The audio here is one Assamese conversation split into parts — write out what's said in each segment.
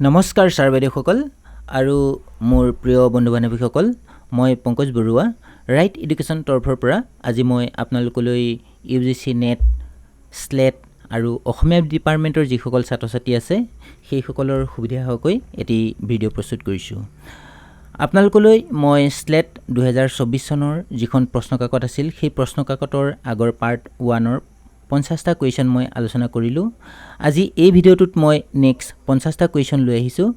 নমস্কাৰ ছাৰ বাইদেউসকল আৰু মোৰ প্ৰিয় বন্ধু বান্ধৱীসকল, মই পংকজ বৰুৱা ৰাইট এডুকেশ্যন তৰফৰ পৰা আজি মই আপোনালোকলৈ UGC নেট স্লেট আৰু অসমীয়া ডিপাৰ্টমেণ্টৰ যিসকল ছাত্ৰ ছাত্ৰী আছে সেইসকলৰ সুবিধা হোৱাকৈ এটি ভিডিঅ' প্ৰস্তুত কৰিছোঁ। আপোনালোকলৈ মই স্লেট 2024 চনৰ যিখন প্ৰশ্নকাকত আছিল সেই প্ৰশ্নকাকতৰ আগৰ পাৰ্ট 1ৰ 50টা কুৱেশ্যন মই আলোচনা কৰিলোঁ। আজি এই ভিডিঅ'টোত মই নেক্সট 50টা কুৱেশ্যন লৈ আহিছোঁ।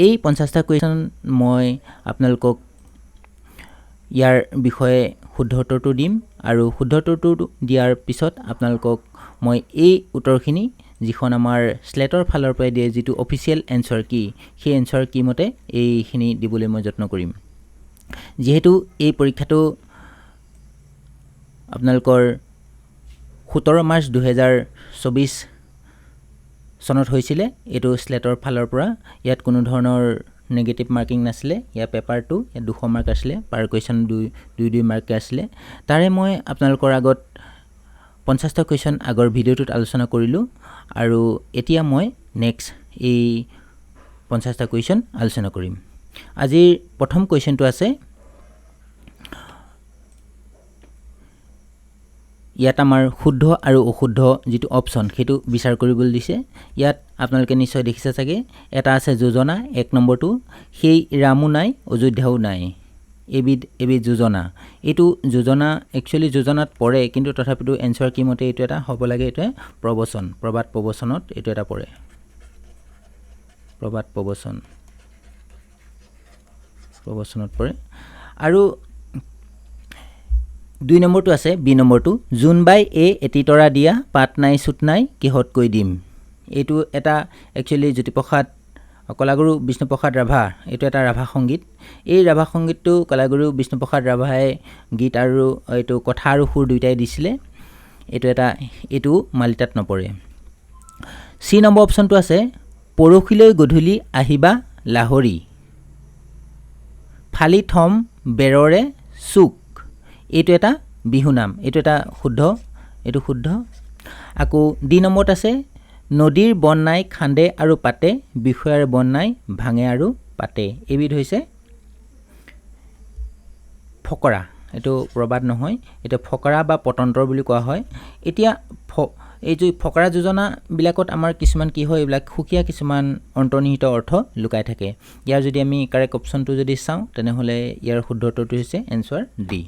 এই 50টা কুৱেশ্যন মই আপোনালোকক ইয়াৰ বিষয়ে শুদ্ধ উত্তৰটো দিম আৰু শুদ্ধ উত্তৰটো দিয়াৰ পিছত আপোনালোকক মই এই উত্তৰখিনি যিখন আমাৰ স্লেটৰ ফালৰ পৰা দিয়ে যিটো অফিচিয়েল এনচাৰ কি সেই এনচাৰ কি মতে এইখিনি দিবলৈ মই যত্ন কৰিম। যিহেতু এই পৰীক্ষাটো আপোনালোকৰ 17 মাৰ্চ 2024 চনত হৈছিলে। এইটো স্লেটৰ ফালৰ পৰা ইয়াত কোনো ধৰণৰ নেগেটিভ মাৰ্কিং নাছিলে। ইয়াৰ পেপাৰটো ইয়াত 200 মাৰ্ক আছিলে, পাৰ কুৱেশ্যন 2 মাৰ্ক আছিলে। তাৰে মই আপোনালোকৰ আগত 50টা কুৱেশ্যন আগৰ ভিডিঅ'টোত আলোচনা কৰিলোঁ আৰু এতিয়া মই নেক্সট এই 50টা কুৱেশ্যন আলোচনা কৰিম। আজিৰ প্ৰথম কুৱেশ্যনটো আছে, ইয়াত আমাৰ শুদ্ধ আৰু অশুদ্ধ যিটো অপশ্যন সেইটো বিচাৰ কৰিবলৈ দিছে। ইয়াত আপোনালোকে নিশ্চয় দেখিছে চাগে, এটা আছে যোজনা 1 নম্বৰটো, সেই ৰামো নাই অযোধ্যাও নাই, এবিধ যোজনা। এইটো যোজনা একচুৱেলি যোজনাত পৰে, কিন্তু তথাপিতো এনচাৰ কি মতে এইটো এটা হ'ব লাগে, এইটোৱে প্ৰবচন, প্ৰবাদ প্ৰবচনত এইটো এটা পৰে, প্ৰবাদ প্ৰবচনত পৰে। আৰু 2 নম্বৰটো আছে, বি নম্বৰটো, জোনবাই এটি তৰা দিয়া, পাত নাই চুট নাই কিহতকৈ দিম। এইটো এটা একচুৱেলি জ্যোতিপ্ৰসাদ কলাগুৰু বিষ্ণুপ্ৰসাদ ৰাভা, এইটো এটা ৰাভা সংগীত। এই ৰাভা সংগীতটো কলাগুৰু বিষ্ণুপ্ৰসাদ ৰাভাই গীত আৰু এইটো কথা আৰু সুৰ দুয়োটাই দিছিলে। এইটো মালিতাত নপৰে। চি নম্বৰ অপশ্যনটো আছে, পৰহিলৈ গধূলি আহিবা লাহৰি, ফালি থম বেৰৰে চুক। এইটো এটা বিহু নাম, এইটো এটা শুদ্ধ, এইটো শুদ্ধ। আকৌ ডি নম্বৰত আছে, নদীৰ বন নাই খান্দে আৰু পাতে, বিষয়াৰ বন নাই ভাঙে আৰু পাতে। এইবিধ হৈছে ফকৰা, এইটো প্ৰবাদ নহয়, এইটো ফকৰা বা পতন্তৰ বুলি কোৱা হয়। এতিয়া এই যে ফকৰা যোজনাবিলাকত আমাৰ কিছুমান কি হয়, এইবিলাক সুকীয়া কিছুমান অন্তৰ্নিহিত অৰ্থ লুকাই থাকে। ইয়াৰ যদি আমি কাৰেক্ট অপশ্যনটো যদি চাওঁ তেনেহ'লে ইয়াৰ শুদ্ধ উত্তৰটো হৈছে এনচাৰ ডি।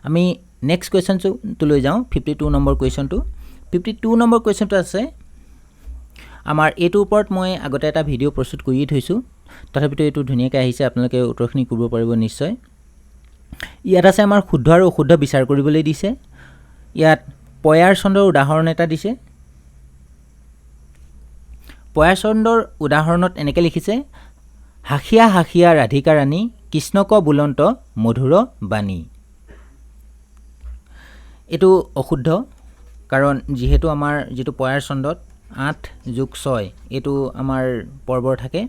আমি নেক্সট কুৱেশ্যনটো লৈ যাওঁ, 52 নম্বৰ কুৱেশ্যনটো। 52 নম্বৰ কুৱেশ্যনটো আছে আমাৰ, এইটোৰ ওপৰত মই আগতে এটা ভিডিঅ' প্ৰস্তুত কৰিয়ে থৈছোঁ, তথাপিতো এইটো ধুনীয়াকৈ আহিছে, আপোনালোকে উত্তৰখিনি কৰিব পাৰিব নিশ্চয়। ইয়াত আছে আমাৰ শুদ্ধ আৰু অশুদ্ধ বিচাৰ কৰিবলৈ দিছে। ইয়াত পয়াৰ চন্দ্ৰৰ উদাহৰণ এটা দিছে। পয়াৰ চন্দ্ৰৰ উদাহৰণত এনেকৈ লিখিছে, হাঁহিয়া হাঁহিয়া ৰাধিকা ৰাণী, কৃষ্ণক বুলন্ত মধুৰ বাণী। এইটো অশুদ্ধ, কাৰণ যিহেতু আমাৰ যিটো পয়াৰ চন্দ্ৰত 8+6 এইটো আমাৰ পৰ্বৰ থাকে।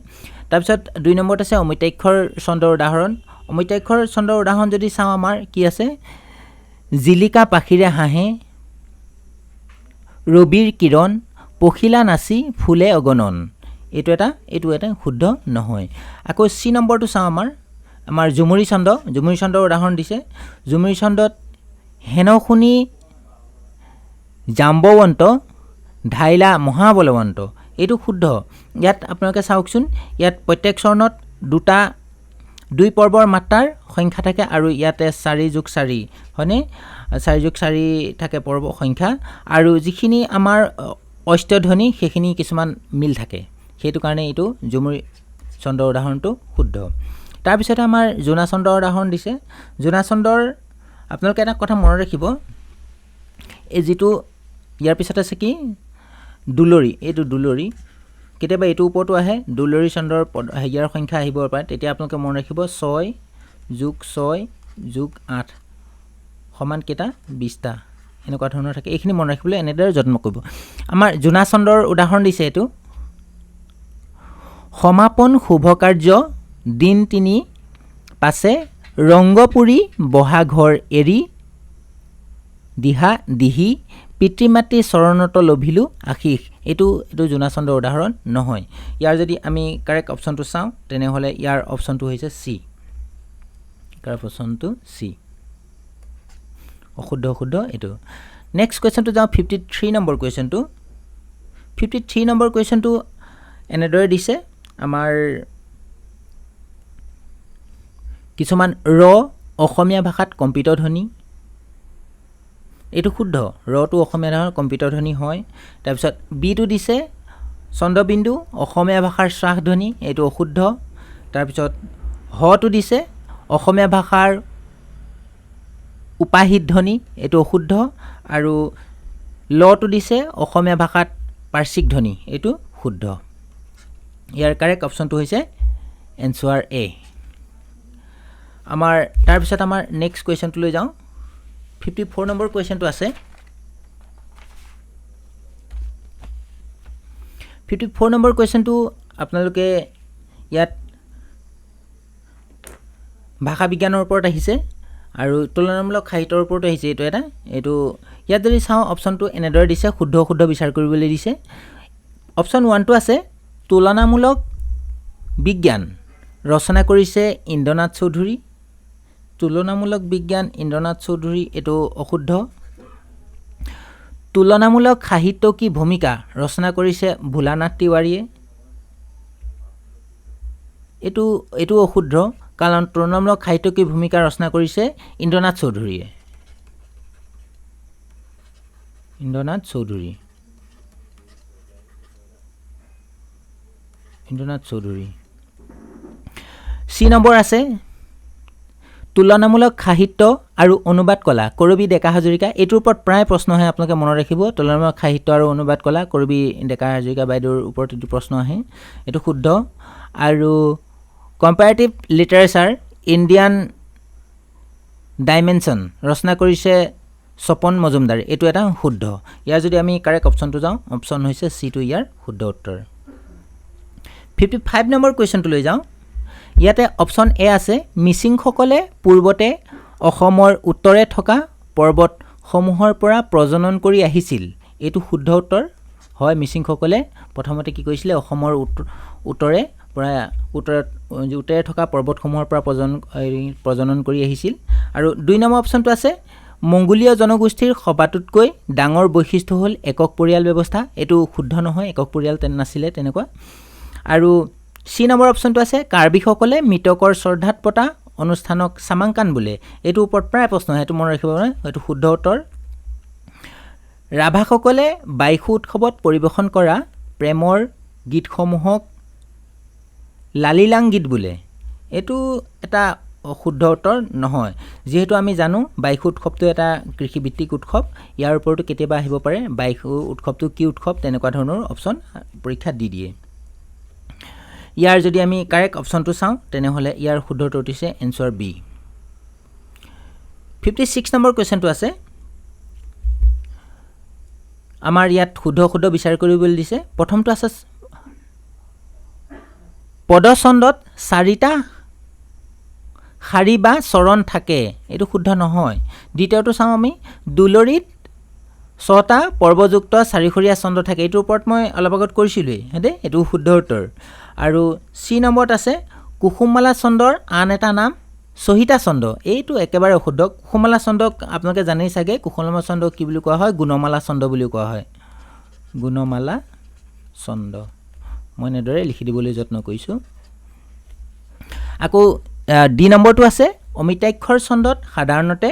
তাৰপিছত 2 নম্বৰত আছে অমিতাক্ষৰ চন্দ্ৰৰ উদাহৰণ। অমিতাক্ষৰ চন্দ্ৰৰ উদাহৰণ যদি চাওঁ আমাৰ কি আছে, জিলিকা পাখিৰে হাঁহে, ৰবিৰ কিৰণ, পখিলা নাচি ফুলে অগণন। এইটো এটা শুদ্ধ নহয়। আকৌ চি নম্বৰটো চাওঁ আমাৰ ঝুমুৰি চন্দ্ৰৰ উদাহৰণ দিছে। ঝুমুৰি চন্দ্ৰত হেন শুনি জাম্বৱন্ত, ধাইলা মহাবলৱন্ত। এইটো শুদ্ধ। ইয়াত আপোনালোকে চাওকচোন, ইয়াত প্ৰত্যেক চৰণত 2 পৰ্বৰ মাত্ৰাৰ সংখ্যা থাকে আৰু ইয়াতে 4+4 হয়নে, 4+4 থাকে পৰ্ব সংখ্যা, আৰু যিখিনি আমাৰ অষ্টধ্বনি সেইখিনি কিছুমান মিল থাকে, সেইটো কাৰণে এইটো ঝুমুৰি চন্দ্ৰৰ উদাহৰণটো শুদ্ধ। তাৰপিছতে আমাৰ জোনা চন্দ্ৰৰ উদাহৰণ দিছে। জোনা চন্দ্ৰৰ আপোনালোকে এটা কথা মনত ৰাখিব, এই যিটো ইয়াৰ পিছত আছে কি, দুলৰি, এইটো দুলৰি, কেতিয়াবা এইটোৰ ওপৰতো আহে, দুলৰি চন্দ্ৰৰ ইয়াৰ সংখ্যা আহিব পাৰে, তেতিয়া আপোনালোকে মনত ৰাখিব 6+6+8 সমান কেইটা, 20টা, এনেকুৱা ধৰণৰ থাকে। এইখিনি মনত ৰাখিবলৈ এনেদৰে যত্ন কৰিব। আমাৰ জোনা চন্দ্ৰৰ উদাহৰণ দিছে, এইটো সমাপন শুভ কাৰ্য দিন 3 পাছে, ৰংগপুৰী বহা ঘৰ এৰি, দিহা দিহি পিতৃ মাতৃ চৰণত লভিলো আশীষ এইটো জোনাছ চন্দ্ৰৰ উদাহৰণ নহয় ইয়াৰ যদি আমি কাৰেক্ট অপশ্যনটো চাওঁ তেনেহ'লে ইয়াৰ অপশ্যনটো হৈছে চি কাৰেক্ট অপশ্যনটো চি অশুদ্ধ এইটো নেক্সট কুৱেশ্যনটো যাওঁ 53 নম্বৰ কুৱেশ্যনটো 53 নম্বৰ কুৱেশ্যনটো এনেদৰে দিছে আমাৰ কিছুমান অসমীয়া ভাষাত কম্পিত ধ্বনি এইটো শুদ্ধ ৰটো অসমীয়া ভাষাত কম্পিত ধ্বনি হয় তাৰপিছত বিটো দিছে চন্দ্ৰবিন্দু অসমীয়া ভাষাৰ শ্বাস ধ্বনি এইটো অশুদ্ধ তাৰপিছত হটো দিছে অসমীয়া ভাষাৰ উপাহিত ধ্বনি এইটো অশুদ্ধ আৰু লটো দিছে অসমীয়া ভাষাত পাৰ্শ্বিক ধ্বনি এইটো শুদ্ধ ইয়াৰ কাৰেক্ট অপশ্যনটো হৈছে এনসাৰ এ আমাৰ তাৰপিছত আমাৰ নেক্সট কুৱেশ্যনটো লৈ যাওঁ 54 নম্বৰ কুৱেশ্যনটো আছে 54 নম্বৰ কুৱেশ্যনটো আপোনালোকে ইয়াত ভাষা বিজ্ঞানৰ ওপৰত আহিছে আৰু তুলনামূলক সাহিত্যৰ ওপৰত আহিছে এইটো ইয়াত যদি চাওঁ অপশ্যনটো এনেদৰে দিছে শুদ্ধ বিচাৰ কৰিবলৈ দিছে অপশ্যন 1টো আছে তুলনামূলক বিজ্ঞান ৰচনা কৰিছে ইন্দ্ৰনাথ চৌধুৰী তুলনামূলক বিজ্ঞান ইন্দ্ৰনাথ চৌধুৰী এইটো অশুদ্ধ তুলনামূলক সাহিত্য কি ভূমিকা ৰচনা কৰিছে ভোলানাথ তিৱাৰীয়ে এইটো অশুদ্ধ কাৰণ তুলনামূলক সাহিত্য কি ভূমিকা ৰচনা কৰিছে ইন্দ্ৰনাথ চৌধুৰী চি নম্বৰ আছে তুলনামূলক সাহিত্য আৰু অনুবাদ কলা কৰবী ডেকা হাজৰিকা এইটোৰ ওপৰত প্ৰায় প্ৰশ্ন আহে আপোনালোকে মনত ৰাখিব তুলনামূলক সাহিত্য আৰু অনুবাদ কলা কৰবী ডেকা হাজৰিকা বাইদেউৰ ওপৰত এইটো প্ৰশ্ন আহে এইটো শুদ্ধ আৰু কম্পাৰেটিভ লিটাৰেচাৰ ইণ্ডিয়ান ডাইমেনশ্যন ৰচনা কৰিছে স্বপন মজুমদাৰ এইটো এটা শুদ্ধ ইয়াৰ যদি আমি কাৰেক্ট অপশ্যনটো যাওঁ অপশ্যন হৈছে চিটো ইয়াৰ শুদ্ধ উত্তৰ 55 নম্বৰ কুৱেশ্যনটো লৈ যাওঁ ইয়াতে অপশ্যন এ আছে মিচিংসকলে পূৰ্বতে অসমৰ উত্তৰে থকা পৰ্বতসমূহৰ পৰা প্ৰজনন কৰি আহিছিল এইটো শুদ্ধ উত্তৰ হয় মিচিংসকলে প্ৰথমতে কি কৰিছিলে অসমৰ উত্তৰে থকা পৰ্বতসমূহৰ পৰা প্ৰজনন কৰি আহিছিল আৰু 2 নম্বৰ অপশ্যনটো আছে মংগোলীয় জনগোষ্ঠীৰ সবাতোতকৈ ডাঙৰ বৈশিষ্ট্য হ'ল একক পৰিয়াল ব্যৱস্থা এইটো শুদ্ধ নহয় একক পৰিয়াল নাছিলে তেনেকুৱা আৰু চি নম্বৰ অপশ্যনটো আছে কাৰ্বিসকলে মৃতকৰ শ্ৰদ্ধাত পতা অনুষ্ঠানক সামাংকান বোলে এইটো ওপৰত প্ৰায় প্ৰশ্ন সেইটো মনত ৰাখিব পাৰে এইটো শুদ্ধ উত্তৰ ৰাভাসকলে বাইশু উৎসৱত পৰিৱেশন কৰা প্ৰেমৰ গীতসমূহক লালিলাং গীত বোলে এইটো এটা শুদ্ধ উত্তৰ নহয় যেহেতু আমি জানো বাইশু উৎসৱটো এটা কৃষিভিত্তিক উৎসৱ ইয়াৰ ওপৰতো কেতিয়াবা আহিব পাৰে বাইশু উৎসৱটো কি উৎসৱ তেনেকুৱা ধৰণৰ অপশ্যন পৰীক্ষাত দি দিয়ে ইয়াৰ যদি আমি কাৰেক্ট অপশ্যনটো চাওঁ তেনেহ'লে ইয়াৰ শুদ্ধ উত্তৰ হৈছে এনসাৰ বি 56 নম্বৰ কুৱেশ্যনটো আছে আমাৰ ইয়াত শুদ্ধ বিচাৰ কৰিবলৈ দিছে প্ৰথমটো আছে পদছন্দত 4টা শাৰী বা চৰণ থাকে এইটো শুদ্ধ নহয় দ্বিতীয়টো চাওঁ আমি দুলৰিত 6টা পৰ্বযুক্ত চাৰিখৰীয়া ছন্দ থাকে এইটোৰ ওপৰত মই অলপ আগত কৰিছিলোঁৱেই হেদে এইটো শুদ্ধ উত্তৰ আৰু চি নম্বৰত আছে কুসুমমালা ছন্দৰ আন এটা নাম চহিতা ছন্দ এইটো একেবাৰে অশুদ্ধ কুসুমমালা ছন্দক আপোনালোকে জানেই চাগে কুসুমমালা ছন্দ কি বুলি কোৱা হয় গুণমালা ছন্দ বুলি কোৱা হয় গুণমালা ছন্দ মই এনেদৰে লিখি দিবলৈ যত্ন কৰিছোঁ আকৌ ডি নম্বৰটো আছে অমিতাক্ষৰ ছন্দত সাধাৰণতে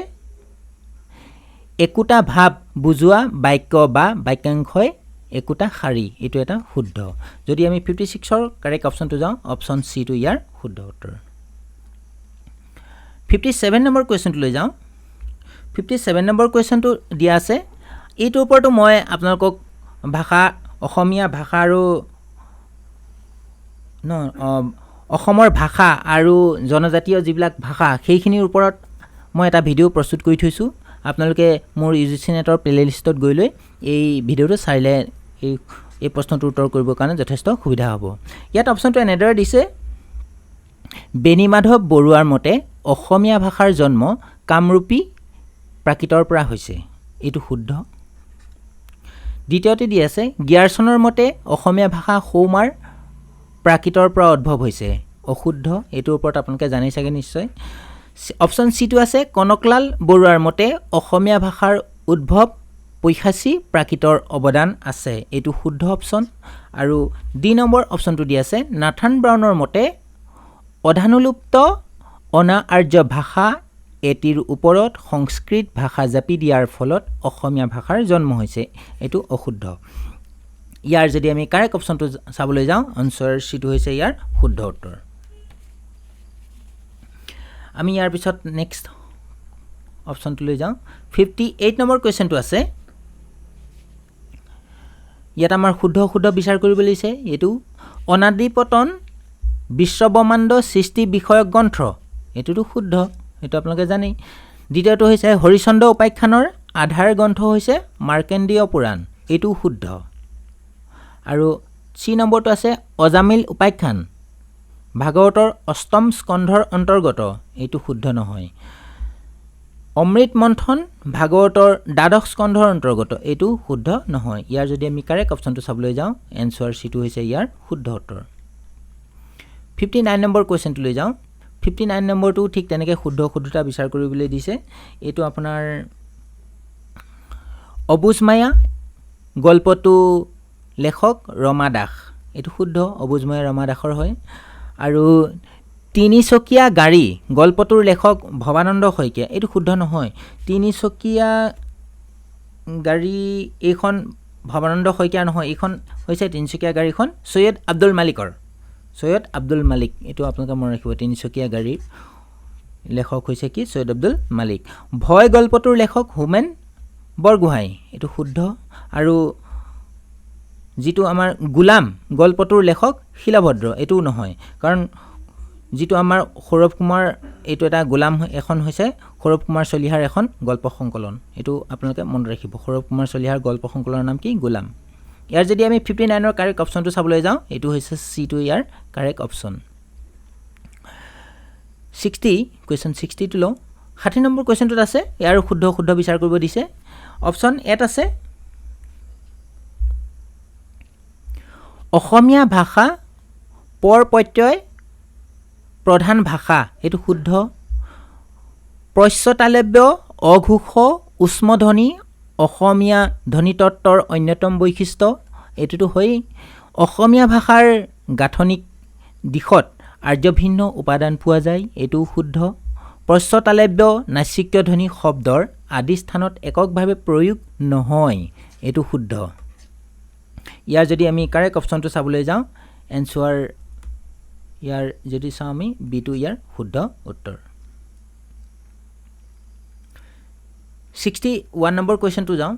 একোটা ভাৱ বুজোৱা বাক্য বা বাক্যাংশই একোটা শাৰী এইটো এটা শুদ্ধ যদি আমি 56ৰ কাৰেক্ট অপশ্যনটো যাওঁ অপশ্যন চিটো ইয়াৰ শুদ্ধ উত্তৰ 57 নম্বৰ কুৱেশ্যনটো লৈ যাওঁ 57 নম্বৰ কুৱেশ্যনটো দিয়া আছে এইটোৰ ওপৰতো মই আপোনালোকক অসমীয়া ভাষা আৰু অসমৰ ভাষা আৰু জনজাতীয় যিবিলাক ভাষা সেইখিনিৰ ওপৰত মই এটা ভিডিঅ' প্ৰস্তুত কৰি থৈছোঁ আপোনালোকে মোৰ UGC নেটৰ প্লেলিষ্টত গৈ লৈ এই ভিডিঅ'টো চাইলে এই প্ৰশ্নটোৰ উত্তৰ কৰিবৰ কাৰণে যথেষ্ট সুবিধা হ'ব ইয়াত অপশ্যনটো এনেদৰে দিছে বেণীমাধৱ বৰুৱাৰ মতে অসমীয়া ভাষাৰ জন্ম কামৰূপী প্ৰাকৃতৰ পৰা হৈছে এইটো শুদ্ধ দ্বিতীয়তে দি আছে গিয়াৰছনৰ মতে অসমীয়া ভাষা সৌমাৰ প্ৰাকৃতৰ পৰা উদ্ভৱ হৈছে অশুদ্ধ এইটোৰ ওপৰত আপোনালোকে জানি চাগে নিশ্চয় অপশ্যন চিটো আছে কনকলাল বৰুৱাৰ মতে অসমীয়া ভাষাৰ উদ্ভৱ পৈশাচী প্ৰাকৃতৰ অৱদান আছে এইটো শুদ্ধ অপশ্যন আৰু ডি নম্বৰ অপশ্যনটো দি আছে নাথান ব্ৰাউনৰ মতে অধানুলুপ্ত অনা আৰ্য ভাষা এটিৰ ওপৰত সংস্কৃত ভাষা জাপি দিয়াৰ ফলত অসমীয়া ভাষাৰ জন্ম হৈছে এইটো অশুদ্ধ ইয়াৰ যদি আমি কাৰেক্ট অপশ্যনটো চাবলৈ যাওঁ আনসাৰ চিটো হৈছে ইয়াৰ শুদ্ধ উত্তৰ আমি ইয়াৰ পিছত নেক্সট অপশ্যনটো লৈ যাওঁ 58 নম্বৰ কুৱেশ্যনটো আছে ইয়াত আমাৰ শুদ্ধ বিচাৰ কৰিব লাগিছে এইটো অনাদিপতন বিশ্বব্ৰহ্মাণ্ড সৃষ্টি বিষয়ক গ্ৰন্থ এইটোতো শুদ্ধ এইটো আপোনালোকে জানে দ্বিতীয়টো হৈছে হৰিচন্দ্ৰ উপাখ্যানৰ আধাৰ গ্ৰন্থ হৈছে মাৰ্কেণ্ডীয় পুৰাণ এইটো শুদ্ধ আৰু চি নম্বৰটো আছে অজামিল উপাখ্যান ভাগৱতৰ অষ্টম স্কন্ধৰ অন্তৰ্গত এইটো শুদ্ধ নহয় অমৃত মন্থন ভাগৱতৰ দ্বাদশ স্কন্ধৰ অন্তৰ্গত এইটো শুদ্ধ নহয় ইয়াৰ যদি আমি কাৰেক্ট অপশ্যনটো চাবলৈ যাওঁ এনসাৰ চিটো হৈছে ইয়াৰ শুদ্ধ উত্তৰ 59 নম্বৰ কুৱেশ্যনটো লৈ যাওঁ 59 নম্বৰটো ঠিক তেনেকৈ শুদ্ধতা বিচাৰ কৰিবলৈ দিছে এইটো আপোনাৰ অবুজমায়া গল্পটো লেখক ৰমা দাস এইটো শুদ্ধ অবুজমায়া ৰমা দাসৰ হয় আৰু তিনিচকীয়া গাড়ী গল্পটোৰ লেখক ভৱানন্দ শইকীয়া এইটো শুদ্ধ নহয় তিনিচকীয়া গাড়ী এইখন ভৱানন্দ শইকীয়া নহয় এইখন হৈছে তিনিচকীয়া গাড়ীখন সৈয়দ আব্দুল মালিক এইটো আপোনালোকে মনত ৰাখিব তিনিচকীয়া গাড়ীৰ লেখক হৈছে কি সৈয়দ আব্দুল মালিক ভয় গল্পটোৰ লেখক হোমেন বৰগোহাঁই এইটো শুদ্ধ আৰু যিটো আমাৰ গোলাম গল্পটোৰ লেখক শিলভদ্ৰ এইটোও নহয় কাৰণ যিটো আমাৰ সৌৰভ কুমাৰ এইটো এটা গোলাম এখন হৈছে সৌৰভ কুমাৰ চলিহাৰ এখন গল্প সংকলন এইটো আপোনালোকে মনত ৰাখিব সৌৰভ কুমাৰ চলিহাৰ গল্প সংকলনৰ নাম কি গোলাম ইয়াৰ যদি আমি 59ৰ কাৰেক্ট অপশ্যনটো চাবলৈ যাওঁ এইটো হৈছে চিটো ইয়াৰ কাৰেক্ট অপশ্যন 60 কুৱেশ্যন 60 টো লওঁ 60 নম্বৰ কুৱেশ্যনটোত আছে ইয়াৰ শুদ্ধ বিচাৰ কৰিব দিছে অপশ্যন এত আছে অসমীয়া ভাষা পৰপত্যয় প্ৰধান ভাষা এইটো শুদ্ধ প্ৰস্যতালব্য অঘোষ উষ্মধ্বনি অসমীয়া ধ্বনিতত্বৰ অন্যতম বৈশিষ্ট্য এইটোতো হয়েই অসমীয়া ভাষাৰ গাঁথনিক দিশত আৰ্যভিন্ন উপাদান পোৱা যায় এইটোও শুদ্ধ প্ৰস্যতালব্য নাচিক্য ধ্বনি শব্দৰ আদি স্থানত এককভাৱে প্ৰয়োগ নহয় এইটো শুদ্ধ ইয়াৰ যদি আমি কাৰেক্ট অপশ্যনটো চাবলৈ যাওঁ এনসাৰ ইয়াৰ যদি চাওঁ আমি বিটো ইয়াৰ শুদ্ধ উত্তৰ 61 নম্বৰ কুৱেশ্যনটো যাওঁ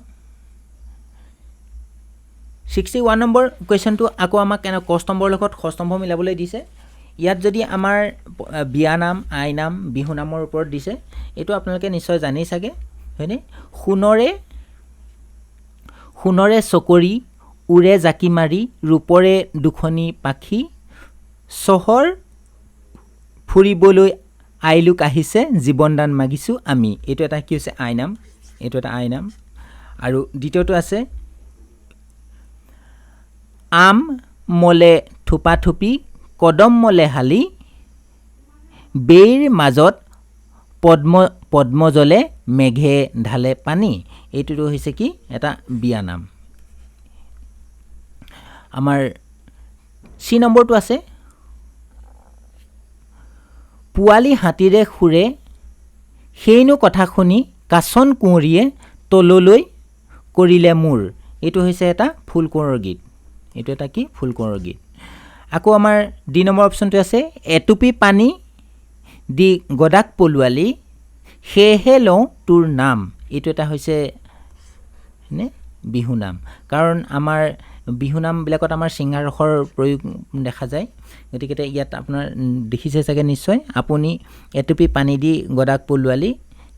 61 নম্বৰ কুৱেশ্যনটো আকৌ আমাক ক স্তম্ভৰ লগত খ স্তম্ভ মিলাবলৈ দিছে ইয়াত যদি আমাৰ বিয়া নাম আই নাম বিহু নামৰ ওপৰত দিছে এইটো আপোনালোকে নিশ্চয় জানেই চাগে হয়নে সোণৰে চকৰি উৰে জাকি মাৰি ৰূপৰে দুখনি পাখি চহৰ ফুৰিবলৈ আইলোক আহিছে জীৱন দান মাগিছোঁ আমি এইটো এটা কি হৈছে আই নাম এইটো এটা আই নাম আৰু দ্বিতীয়টো আছে আম মলে থোপা থুপি কদম মলে হালি বেইৰ মাজত পদ্মজলে মেঘে ঢালে পানী এইটোতো হৈছে কি এটা বিয়া নাম আমাৰ চি নম্বৰটো আছে পোৱালি হাতীৰে সুৰে সেইনো কথা শুনি কাছন কুঁৱৰীয়ে তললৈ কৰিলে মোৰ এইটো হৈছে এটা ফুল কোঁৱৰৰ গীত এইটো এটা কি ফুল কোঁৱৰৰ গীত আকৌ আমাৰ ডি নম্বৰ অপশ্যনটো আছে এটুপি পানী দি গদাক পলুৱালি সেয়েহে লওঁ তোৰ নাম এইটো এটা হৈছে বিহু নাম কাৰণ আমাৰ বিহু নামবিলাকত আমাৰ চিঙাৰ ৰসৰ প্ৰয়োগ দেখা যায় গতিকে ইয়াত আপোনাৰ দেখিছে চাগে নিশ্চয় আপুনি এটুপি পানী দি গদাক পলুৱালি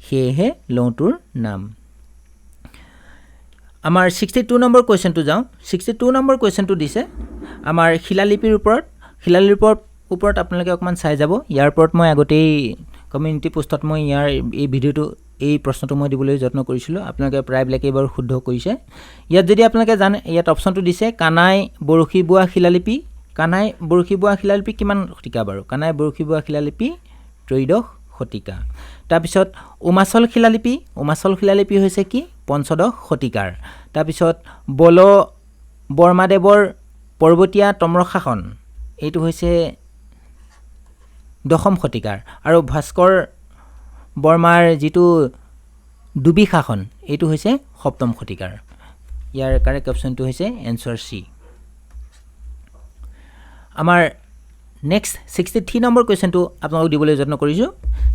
সেয়েহে লওঁ তোৰ নাম আমাৰ 62 নম্বৰ কুৱেশ্যনটো যাওঁ 62 নম্বৰ কুৱেশ্যনটো দিছে আমাৰ শিলালিপিৰ ওপৰত আপোনালোকে অকণমান চাই যাব ইয়াৰ ওপৰত মই আগতেই কমিউনিটি পোষ্টত মই এই ভিডিঅ'টো এই প্ৰশ্নটো মই দিবলৈ যত্ন কৰিছিলোঁ আপোনালোকে প্ৰায়বিলাকেই বাৰু শুদ্ধ কৰিছে ইয়াত যদি আপোনালোকে জানে ইয়াত অপশ্যনটো দিছে কানাই বৰশী বোৱা শিলালিপি কানাই বৰশী বোৱা শিলালিপি কিমান শতিকা বাৰু কানাই বৰশী বোৱা শিলালিপি ত্ৰয়োদশ শতিকা তাৰপিছত উমাচল শিলালিপি হৈছে কি পঞ্চদশ শতিকাৰ তাৰপিছত বল বৰ্মাদেৱৰ পৰ্বতীয়া তম্ৰশাসন এইটো হৈছে দশম শতিকাৰ আৰু ভাস্কৰ বৰ্মাৰ যিটো দুবি শাসন এইটো হৈছে সপ্তম শতিকাৰ ইয়াৰ কাৰেক্ট অপশ্যনটো হৈছে এনসাৰ সি আমাৰ নেক্সট 63 নম্বৰ কুৱেশ্যনটো আপোনালোকক দিবলৈ যত্ন কৰিছোঁ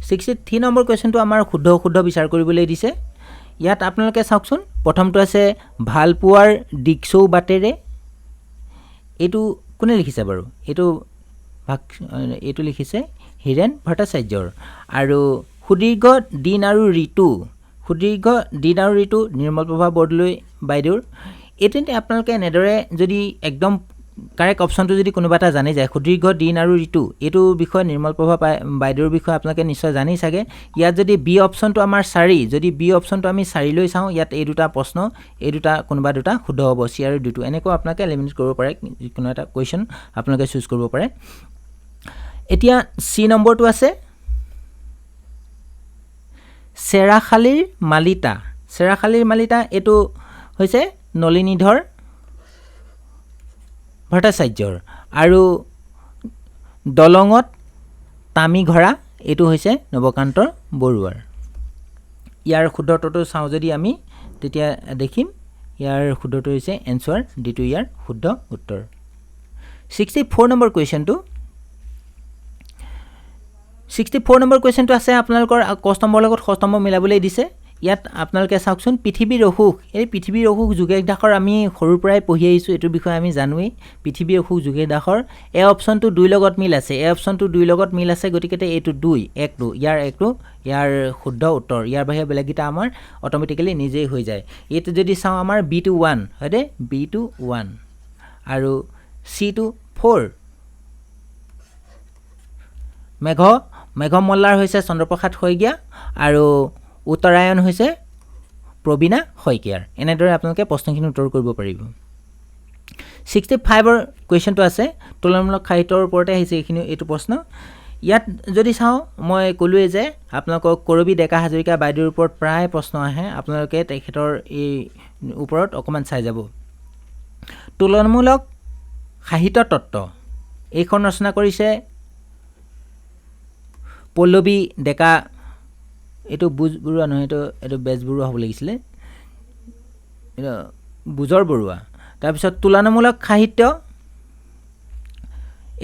63 নম্বৰ কুৱেশ্যনটো আমাৰ শুদ্ধ বিচাৰ কৰিবলৈ দিছে ইয়াত আপোনালোকে চাওকচোন প্ৰথমটো আছে ভালপোৱাৰ দিকচৌ বাটেৰে এইটো কোনে লিখিছে বাৰু এইটো লিখিছে হীৰেণ ভট্টাচাৰ্যৰ আৰু সুদীৰ্ঘ দিন আৰু ঋতু নিৰ্মলপ্ৰভা বৰদলৈ বাইদেউৰ এইটো আপোনালোকে এনেদৰে যদি একদম কাৰেক্ট অপশ্যনটো যদি কোনোবা এটা জানি যায় সুদীৰ্ঘ দিন আৰু ঋতু এইটো বিষয়ে নিৰ্মলপ্ৰভা বাইদেউৰ বিষয়ে আপোনালোকে নিশ্চয় জানি চাগে ইয়াত যদি বি অপশ্যনটো আমাৰ 4 যদি বি অপশ্যনটো আমি 4 লৈ চাওঁ ইয়াত এই দুটা প্ৰশ্ন এই দুটা কোনোবা দুটা শুদ্ধ হ'ব চি আৰু ডিটো এনেকৈ আপোনালোকে এলিমিনেট কৰিব পাৰে যিকোনো এটা কুৱেশ্যন আপোনালোকে চুজ কৰিব পাৰে এতিয়া সি নম্বৰটো আছে চেৰাখালীৰ মালিতা এইটো হৈছে নলিনীধৰ ভট্টাচাৰ্যৰ আৰু দলঙত তামিঘৰা এইটো হৈছে নৱকান্ত বৰুৱাৰ ইয়াৰ শুদ্ধটো চাওঁ যদি আমি তেতিয়া দেখিম ইয়াৰ শুদ্ধটো হৈছে এনসাৰ ডিটো ইয়াৰ শুদ্ধ উত্তৰ 64 নম্বৰ কুৱেশ্যনটো 64 নম্বৰ কুৱেশ্যনটো আছে আপোনালোকৰ কষ্টমৰ লগত সস্তম্ভ মিলাবলৈ দিছে ইয়াত আপোনালোকে চাওকচোন পৃথিৱীৰ অসুখ যোগেশ দাসৰ আমি সৰুৰ পৰাই পঢ়ি আহিছোঁ এইটোৰ বিষয়ে আমি জানোৱেই পৃথিৱীৰ অসুখ যোগেশ দাসৰ এই অপশ্যনটো 2 লগত মিল আছে গতিকে এইটো 2 ইয়াৰ শুদ্ধ উত্তৰ ইয়াৰ বাহিৰে বেলেগকেইটা আমাৰ অট'মেটিকেলি নিজেই হৈ যায় এইটো যদি চাওঁ আমাৰ B2 1 হয়নে B2 1 আৰু C2 4 মেঘ মল্লাৰ হৈছে চন্দ্ৰপ্ৰসাদ শইকীয়া আৰু উত্তৰায়ণ হৈছে প্ৰবীণা শইকীয়াৰ এনেদৰে আপোনালোকে প্ৰশ্নখিনি উত্তৰ কৰিব পাৰিব 65ৰ কুৱেশ্যনটো আছে তুলনামূলক সাহিত্যৰ ওপৰতে আহিছে এইটো প্ৰশ্ন ইয়াত যদি চাওঁ মই ক'লোৱে যে আপোনালোকক কৰবী ডেকা হাজৰিকা বাইদেউৰ ওপৰত প্ৰায় প্ৰশ্ন আহে আপোনালোকে তেখেতৰ এই ওপৰত অকণমান চাই যাব তুলনামূলক সাহিত্য তত্ত্ব এইখন ৰচনা কৰিছে পল্লৱী ডেকা এইটো বুজবৰুৱা নহয় এইটো বেজবৰুৱা হ'ব লাগিছিলে বুজৰ বৰুৱা তাৰপিছত তুলনামূলক সাহিত্য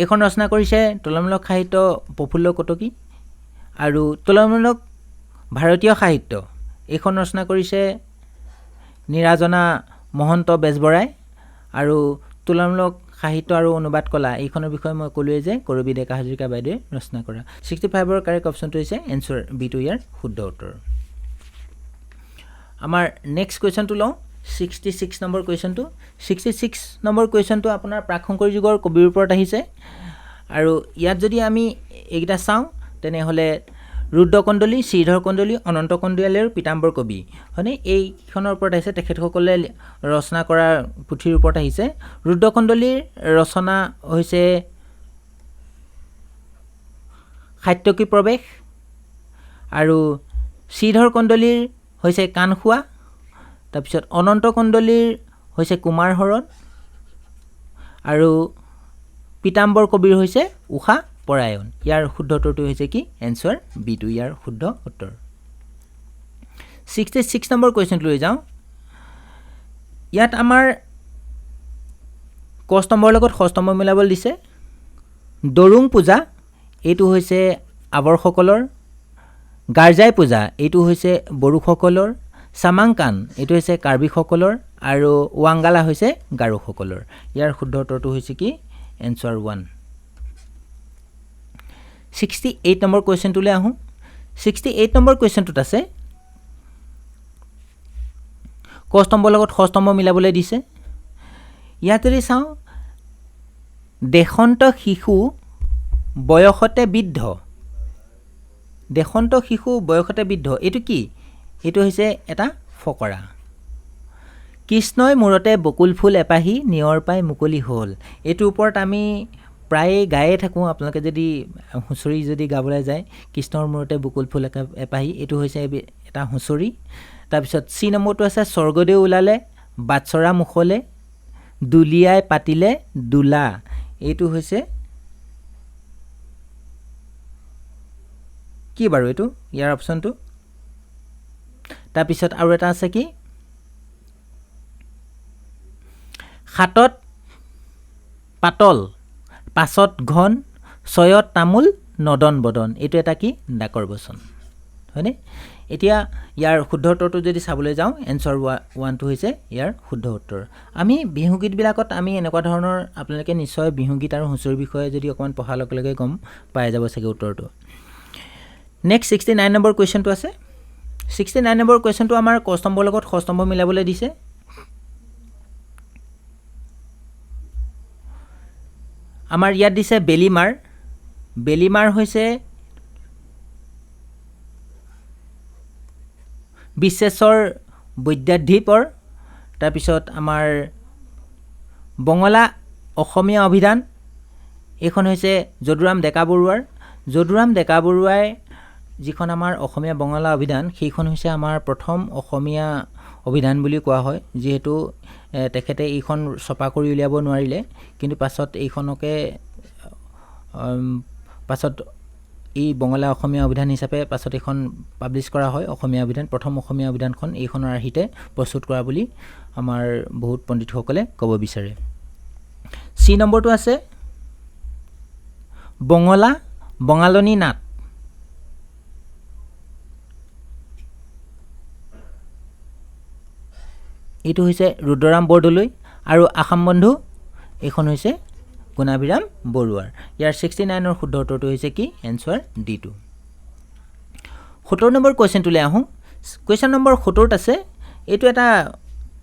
এইখন ৰচনা কৰিছে তুলনামূলক সাহিত্য প্ৰফুল্ল কটকী আৰু তুলনামূলক ভাৰতীয় সাহিত্য এইখন ৰচনা কৰিছে নিৰাজনা মহন্ত বেজবৰাই আৰু তুলনামূলক সাহিত্য আৰু অনুবাদ কলা এইখনৰ বিষয়ে মই ক'লোৱে যে কৰবী ডেকা হাজৰিকা বাইদেৱে ৰচনা কৰা 65ৰ কাৰেক্ট অপশ্যনটো হৈছে এনসাৰ B2 ইয়াৰ শুদ্ধ উত্তৰ আমাৰ নেক্সট কুৱেশ্যনটো লওঁ 66 নম্বৰ কুৱেশ্যনটো 66 নম্বৰ কুৱেশ্যনটো আপোনাৰ প্ৰাক শংকৰ যুগৰ কবিৰ ওপৰত আহিছে আৰু ইয়াত যদি আমি এইকেইটা চাওঁ তেনেহ'লে ৰুদ্ৰকণ্ডলী শ্ৰীধৰ কণ্ডলী অনন্ত কণ্ডলীৰ পীতাম্বৰ কবি হয়নে এইখনৰ ওপৰত আহিছে তেখেতসকলে ৰচনা কৰা পুথিৰ ওপৰত আহিছে ৰুদ্ৰকণ্ডলীৰ ৰচনা হৈছে সাত্যকী প্ৰৱেশ আৰু শ্ৰীধৰ কণ্ডলীৰ হৈছে কাণখোৱা তাৰপিছত অনন্ত কণ্ডলীৰ হৈছে কুমাৰ হৰণ আৰু পীতাম্বৰ কবিৰ হৈছে উষা পৰায়ণ ইয়াৰ শুদ্ধ উত্তৰটো হৈছে কি এনসাৰ B2 ইয়াৰ শুদ্ধ উত্তৰ 66 নম্বৰ কুৱেশ্যনটো লৈ যাওঁ ইয়াত আমাৰ কস্তম্ভৰ লগত সস্তম্ভ মিলাবলৈ দিছে দৰুং পূজা এইটো হৈছে আৱৰসকলৰ গাৰ্জাই পূজা এইটো হৈছে বড়োসকলৰ সামাংকান এইটো হৈছে কাৰ্বিসকলৰ আৰু ৱাংগালা হৈছে গাৰোসকলৰ ইয়াৰ শুদ্ধ উত্তৰটো হৈছে কি এনসাৰ 1 68 নম্বৰ কুৱেশ্যনটোলৈ আহোঁ 68 নম্বৰ কুৱেশ্যনটোত আছে কস্তম্ভৰ লগত সস্তম্ভ মিলাবলৈ দিছে ইয়াত যদি চাওঁ দেশন্ত শিশু বয়সতে বৃদ্ধ এইটো কি এইটো হৈছে এটা ফকৰা। কৃষ্ণই মূৰতে বকুল ফুল এপাহি নিয়ৰ পাই মুকলি হ'ল। এইটোৰ ওপৰত আমি প্ৰায়ে গায়ে থাকোঁ। আপোনালোকে যদি হুঁচৰি যদি গাবলৈ যায়, কৃষ্ণৰ মূৰতে বকুল ফুল এপাহি, এইটো হৈছে এটা হুঁচৰি। তাৰপিছত চি নম্বৰটো আছে স্বৰ্গদেউ ওলালে বাটচৰা মুখলে দুলিয়াই পাতিলে দোলা। এইটো হৈছে কি বাৰু এইটো ইয়াৰ অপশ্যনটো? তাৰপিছত আৰু এটা আছে কি, সাতত পাতল পাছত ঘন ছয়ত তামোল নদন বদন। এইটো এটা কি ডাকৰ বচন, হয়নে? এতিয়া ইয়াৰ শুদ্ধ উত্তৰটো যদি চাবলৈ যাওঁ, এনচাৰ 1টো হৈছে ইয়াৰ শুদ্ধ উত্তৰ। আমি বিহুগীতবিলাকত আমি এনেকুৱা ধৰণৰ, আপোনালোকে নিশ্চয় বিহুগীত আৰু হুঁচৰিৰ বিষয়ে যদি অকণমান পঢ়াৰ লগে লগে গম পাই যাব চাগে উত্তৰটো। নেক্সট 69 নম্বৰ কুৱেশ্যনটো আছে। 69 নম্বৰ কুৱেশ্যনটো আমাৰ ক স্তম্ভৰ লগত খ স্তম্ভ মিলাবলৈ দিছে। আমাৰ ইয়াত দিছে বেলিমাৰ। বেলিমাৰ হৈছে বিশ্বেশ্বৰ বৈদ্যাধীপৰ। তাৰপিছত আমাৰ বঙলা অসমীয়া অভিধান, এইখন হৈছে যদুৰাম ডেকা বৰুৱাৰ। যদুৰাম ডেকা বৰুৱাই যিখন আমাৰ অসমীয়া বঙলা অভিধান, সেইখন হৈছে আমাৰ প্ৰথম অসমীয়া অভিধান বুলি কোৱা হয়। যিহেতু তেখেতে এইখন ছপা কৰি উলিয়াব নোৱাৰিলে, কিন্তু পাছত এইখনকে পাছত এই বঙলা অসমীয়া অভিধান হিচাপে পাছত এইখন পাব্লিছ কৰা হয়। অসমীয়া অভিধান, প্ৰথম অসমীয়া অভিধানখন এইখনৰ আৰ্হিতে প্ৰস্তুত কৰা বুলি আমাৰ বহুত পণ্ডিতসকলে ক'ব বিচাৰে। চি নম্বৰটো আছে বঙলা বঙালনী নাট। এইটো হৈছে ৰুদ্ৰৰাম বৰদলৈ আৰু আসাম বন্ধু, এইখন হৈছে গুণাভিৰাম বৰুৱাৰ। ইয়াৰ 69ৰ শুদ্ধ উত্তৰটো হৈছে কি এনচাৰ D2। 70 নম্বৰ কুৱেশ্যনটোলৈ আহোঁ। কুৱেশ্যন নম্বৰ 70ত আছে, এইটো এটা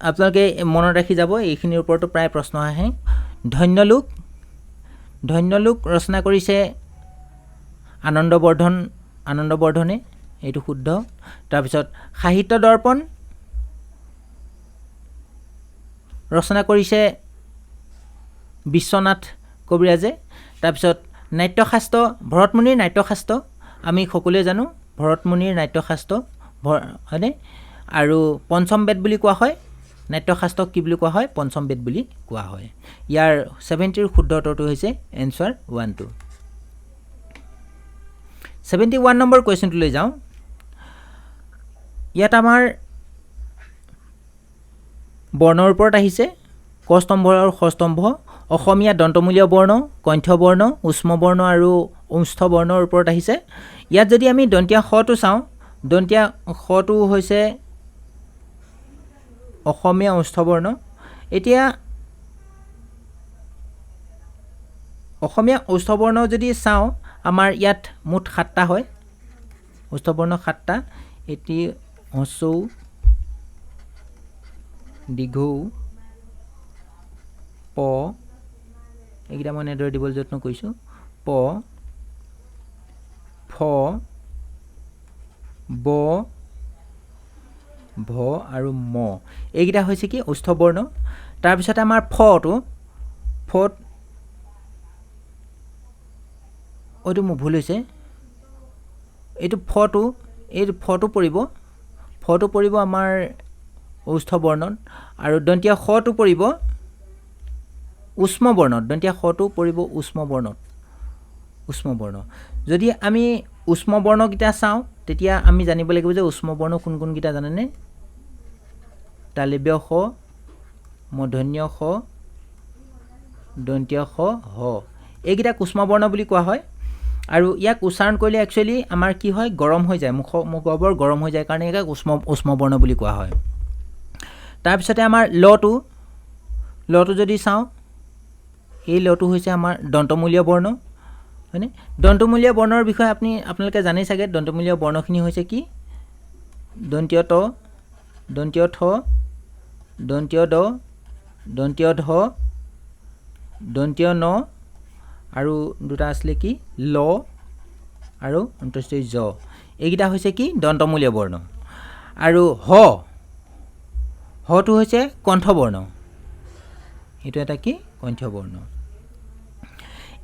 আপোনালোকে মনত ৰাখি যাব, এইখিনিৰ ওপৰতো প্ৰায় প্ৰশ্ন আহে। ধন্যলোক, ধন্যলোক ৰচনা কৰিছে আনন্দবৰ্ধনে, এইটো শুদ্ধ। তাৰপিছত সাহিত্য দৰ্পণ ৰচনা কৰিছে বিশ্বনাথ কবিৰাজে। তাৰপিছত নাট্যশাস্ত্ৰ, ভৰতমুনিৰ নাট্যশাস্ত্ৰ, আমি সকলোৱে জানো ভৰতমুনিৰ নাট্যশাস্ত্ৰ, হয়নে? আৰু পঞ্চম বেদ বুলি কোৱা হয় নাট্যশাস্ত্ৰক, কি বুলি কোৱা হয়? পঞ্চম বেদ বুলি কোৱা হয়। ইয়াৰ 70ৰ শুদ্ধ উত্তৰটো হৈছে এনচাৰ 1টো। 71 নম্বৰ কুৱেশ্যনটোলৈ যাওঁ। ইয়াত আমাৰ বৰ্ণৰ ওপৰত আহিছে, ক স্তম্ভ আৰু খ স্তম্ভ। অসমীয়া দন্তমূলীয় বৰ্ণ, কণ্ঠ বৰ্ণ, উষ্ম বৰ্ণ আৰু ঔষ্ঠ বৰ্ণৰ ওপৰত আহিছে। ইয়াত যদি আমি দন্তীয়া শটো চাওঁ, দন্তীয়া শটো হৈছে অসমীয়া ঔষ্ঠ বৰ্ণ। এতিয়া অসমীয়া ঔষ্ঠ বৰ্ণ যদি চাওঁ, আমাৰ ইয়াত মুঠ 7টা হয়, ঔষ্ঠ বৰ্ণ 7টা। এটি হস্ৰৌ, দীৰ্ঘৌ, প, এইকেইটা মই এনেদৰে দিবলৈ যত্ন কৰিছোঁ, প, ফ, ব, ভ আৰু ম, এইকেইটা হৈছে কি ঔষ্ঠ বৰ্ণ। তাৰপিছতে আমাৰ ফটো, এইটো মোৰ ভুল হৈছে, এইটো ফটো পৰিব আমাৰ ঔষ্ঠ বৰ্ণত, আৰু দন্তীয়া শটো পৰিব উষ্ম বৰ্ণত, দন্তীয়া শটো পৰিব উষ্ম বৰ্ণত, উষ্ম বৰ্ণ। যদি আমি উষ্ম বৰ্ণকেইটা চাওঁ, তেতিয়া আমি জানিব লাগিব যে উষ্ম বৰ্ণ কোন কোনকেইটা জানেনে? তালব্য শ, মূৰ্ধন্য শ, দন্তীয় শ, হ, এইকেইটা উষ্ম বৰ্ণ বুলি কোৱা হয়। আৰু ইয়াক উচ্চাৰণ কৰিলে একচুৱেলি আমাৰ কি হয়? গৰম হৈ যায়, মুখবৰ গৰম হৈ যায়, কাৰণে ইয়াক উষ্ম বৰ্ণ বুলি কোৱা হয়। তাৰপিছতে আমাৰ লটো যদি চাওঁ, এই লটো হৈছে আমাৰ দন্তমূলীয় বৰ্ণ, হয়নে? দন্তমূলীয় বৰ্ণৰ বিষয়ে আপোনালোকে জানেই চাগে। দন্তমূলীয় বৰ্ণখিনি হৈছে কি? দন্তীয় ত, দন্তীয় থ, দন্তীয় দ, দন্তীয় ধ, দন্তীয় ন, আৰু দুটা আছিলে কি ল আৰু অন্তস্থ জ, এইকেইটা হৈছে কি দন্তমূলীয় বৰ্ণ। আৰু হটো হৈছে কণ্ঠবৰ্ণ এইটো এটা কি কণ্ঠবৰ্ণ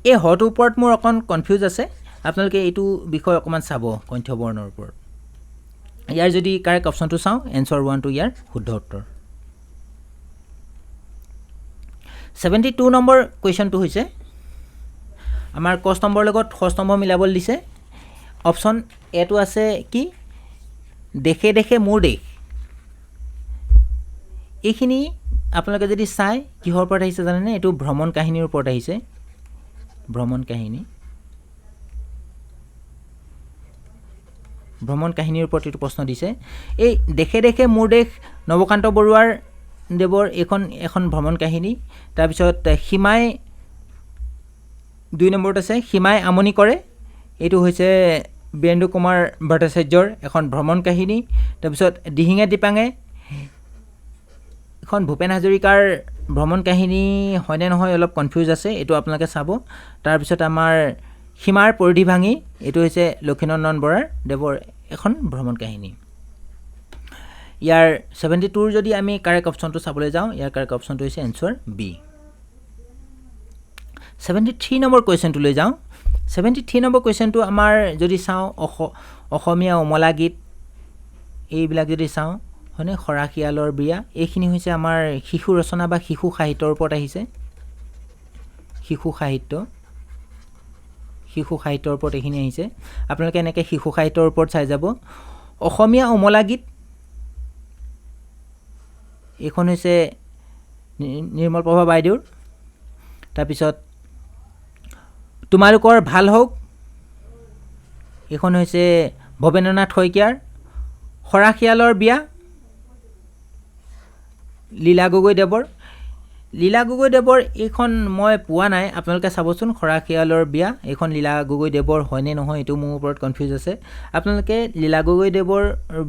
এই হটোৰ ওপৰত মোৰ অকণ কনফিউজ আছে আপোনালোকে এইটো বিষয় অকণমান চাব কণ্ঠবৰ্ণৰ ওপৰত ইয়াৰ যদি কাৰেক্ট অপশ্যনটো চাওঁ এনচাৰ 1 টো ইয়াৰ শুদ্ধ উত্তৰ 72 নম্বৰ কুৱেশ্যনটো হৈছে আমাৰ ক স্তম্ভৰ লগত খ স্তম্ভ মিলাবলৈ দিছে অপশ্যন এটো আছে কি দেখে দেখে মোৰ দেশ এইখিনি আপোনালোকে যদি চাই কিহৰ ওপৰত আহিছে জানেনে এইটো ভ্ৰমণ কাহিনীৰ ওপৰত আহিছে ভ্ৰমণ কাহিনীৰ ওপৰত এইটো প্ৰশ্ন দিছে এই দেখে দেখে মোৰ দেশ নৱকান্ত বৰুৱাৰ দেৱৰ এখন ভ্ৰমণ কাহিনী তাৰপিছত সীমাই 2 নম্বৰত আছে সীমাই আমনি কৰে এইটো হৈছে বীৰেন্দ্ৰ কুমাৰ ভট্টাচাৰ্যৰ এখন ভ্ৰমণ কাহিনী তাৰপিছত দিহিঙে দিপাঙে এখন ভূপেন হাজৰিকাৰ ভ্ৰমণ কাহিনী হয়নে নহয় অলপ কনফিউজ আছে এইটো আপোনালোকে চাব তাৰপিছত আমাৰ সীমাৰ পৰিধি ভাঙি এইটো হৈছে লক্ষীনন্দন বৰাৰ দেৱৰ এখন ভ্ৰমণ কাহিনী ইয়াৰ 72 যদি আমি কাৰেক্ট অপশ্যনটো চাবলৈ যাওঁ ইয়াৰ কাৰেক্ট অপশ্যনটো হৈছে এনচাৰ বি 73 নম্বৰ কুৱেশ্যনটো লৈ যাওঁ 73 নম্বৰ কুৱেশ্যনটো আমাৰ যদি চাওঁ অসমীয়া উমলা গীত এইবিলাক যদি চাওঁ হয়নে খৰা শিয়ালৰ বিয়া এইখিনি হৈছে আমাৰ শিশু ৰচনা বা শিশু সাহিত্যৰ ওপৰত আহিছে শিশু সাহিত্যৰ ওপৰত এইখিনি আহিছে আপোনালোকে এনেকৈ শিশু সাহিত্যৰ ওপৰত চাই যাব অসমীয়া উমলা গীত এইখন হৈছে নিৰ্মল প্ৰভা বাইদেউৰ তাৰপিছত তোমালোকৰ ভাল হওক এইখন হৈছে ভৱেন্দ্ৰনাথ শইকীয়াৰ খৰা শিয়ালৰ বিয়া লীলা গগৈদেৱৰ এইখন মই পোৱা নাই আপোনালোকে চাবচোন খৰা শিয়ালৰ বিয়া এইখন লীলা গগৈদেৱৰ হয়নে নহয় এইটো মোৰ ওপৰত কনফিউজ আছে আপোনালোকে লীলা গগৈদেৱৰ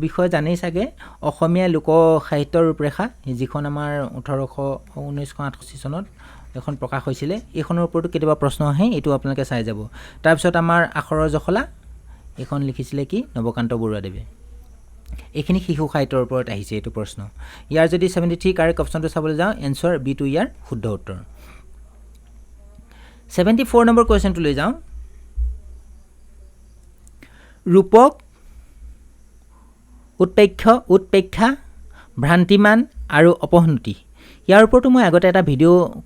বিষয়ে জানেই চাগে অসমীয়া লোক সাহিত্যৰ ৰূপৰেখা যিখন আমাৰ 1968 চনত এখন প্ৰকাশ হৈছিলে এইখনৰ ওপৰতো কেতিয়াবা প্ৰশ্ন আহে এইটো আপোনালোকে চাই যাব তাৰপিছত আমাৰ আখৰৰ জখলা এইখন লিখিছিলে কি নৱকান্ত বৰুৱাদেৱে এইখিনি শিশু সাহিত্যৰ ওপৰত আহিছে এইটো প্ৰশ্ন ইয়াৰ যদি 73 কাৰেক্ট অপশ্যনটো চাবলৈ যাওঁ এনচাৰ বি টো ইয়াৰ শুদ্ধ উত্তৰ 74 নম্বৰ কুৱেশ্যনটো লৈ যাওঁ ৰূপক উৎপেক্ষা ভ্ৰান্তিমান আৰু অপহ্নতি ইয়াৰ ওপৰতো মই আগতে এটা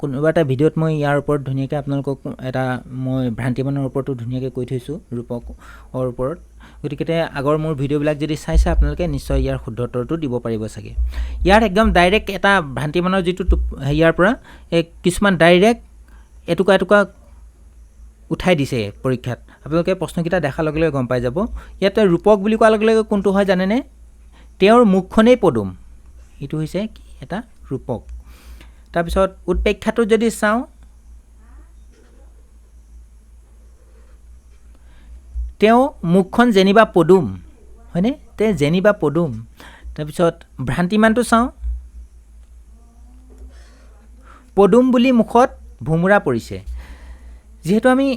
কোনোবা এটা ভিডিঅ'ত মই ইয়াৰ ওপৰত ধুনীয়াকৈ আপোনালোকক মই ভ্ৰান্তিমানৰ ওপৰতো ধুনীয়াকৈ কৈ থৈছোঁ ৰূপকৰ ওপৰত গতিকে আগৰ মোৰ ভিডিঅ'বিলাক যদি চাইছে আপোনালোকে নিশ্চয় ইয়াৰ শুদ্ধ উত্তৰটো দিব পাৰিব চাগে ইয়াৰ একদম ডাইৰেক্ট এটা ভ্ৰান্তিমানৰ যিটো ইয়াৰ পৰা কিছুমান ডাইৰেক্ট এটুকা উঠাই দিছে পৰীক্ষাত আপোনালোকে প্ৰশ্নকেইটা দেখাৰ লগে লগে গম পাই যাব ইয়াতে ৰূপক বুলি কোৱাৰ লগে লগে কোনটো হয় জানেনে তেওঁৰ মুখখনেই পদুম এইটো হৈছে কি এটা ৰূপক তাৰপিছত উৎপেক্ষাটো যদি চাওঁ তেওঁ মুখখন যেনিবা পদুম হয়নে তে যেনিবা পদুম তাৰপিছত ভ্ৰান্তিমানটো চাওঁ পদুম বুলি মুখত ভুমুৰা পৰিছে যিহেতু আমি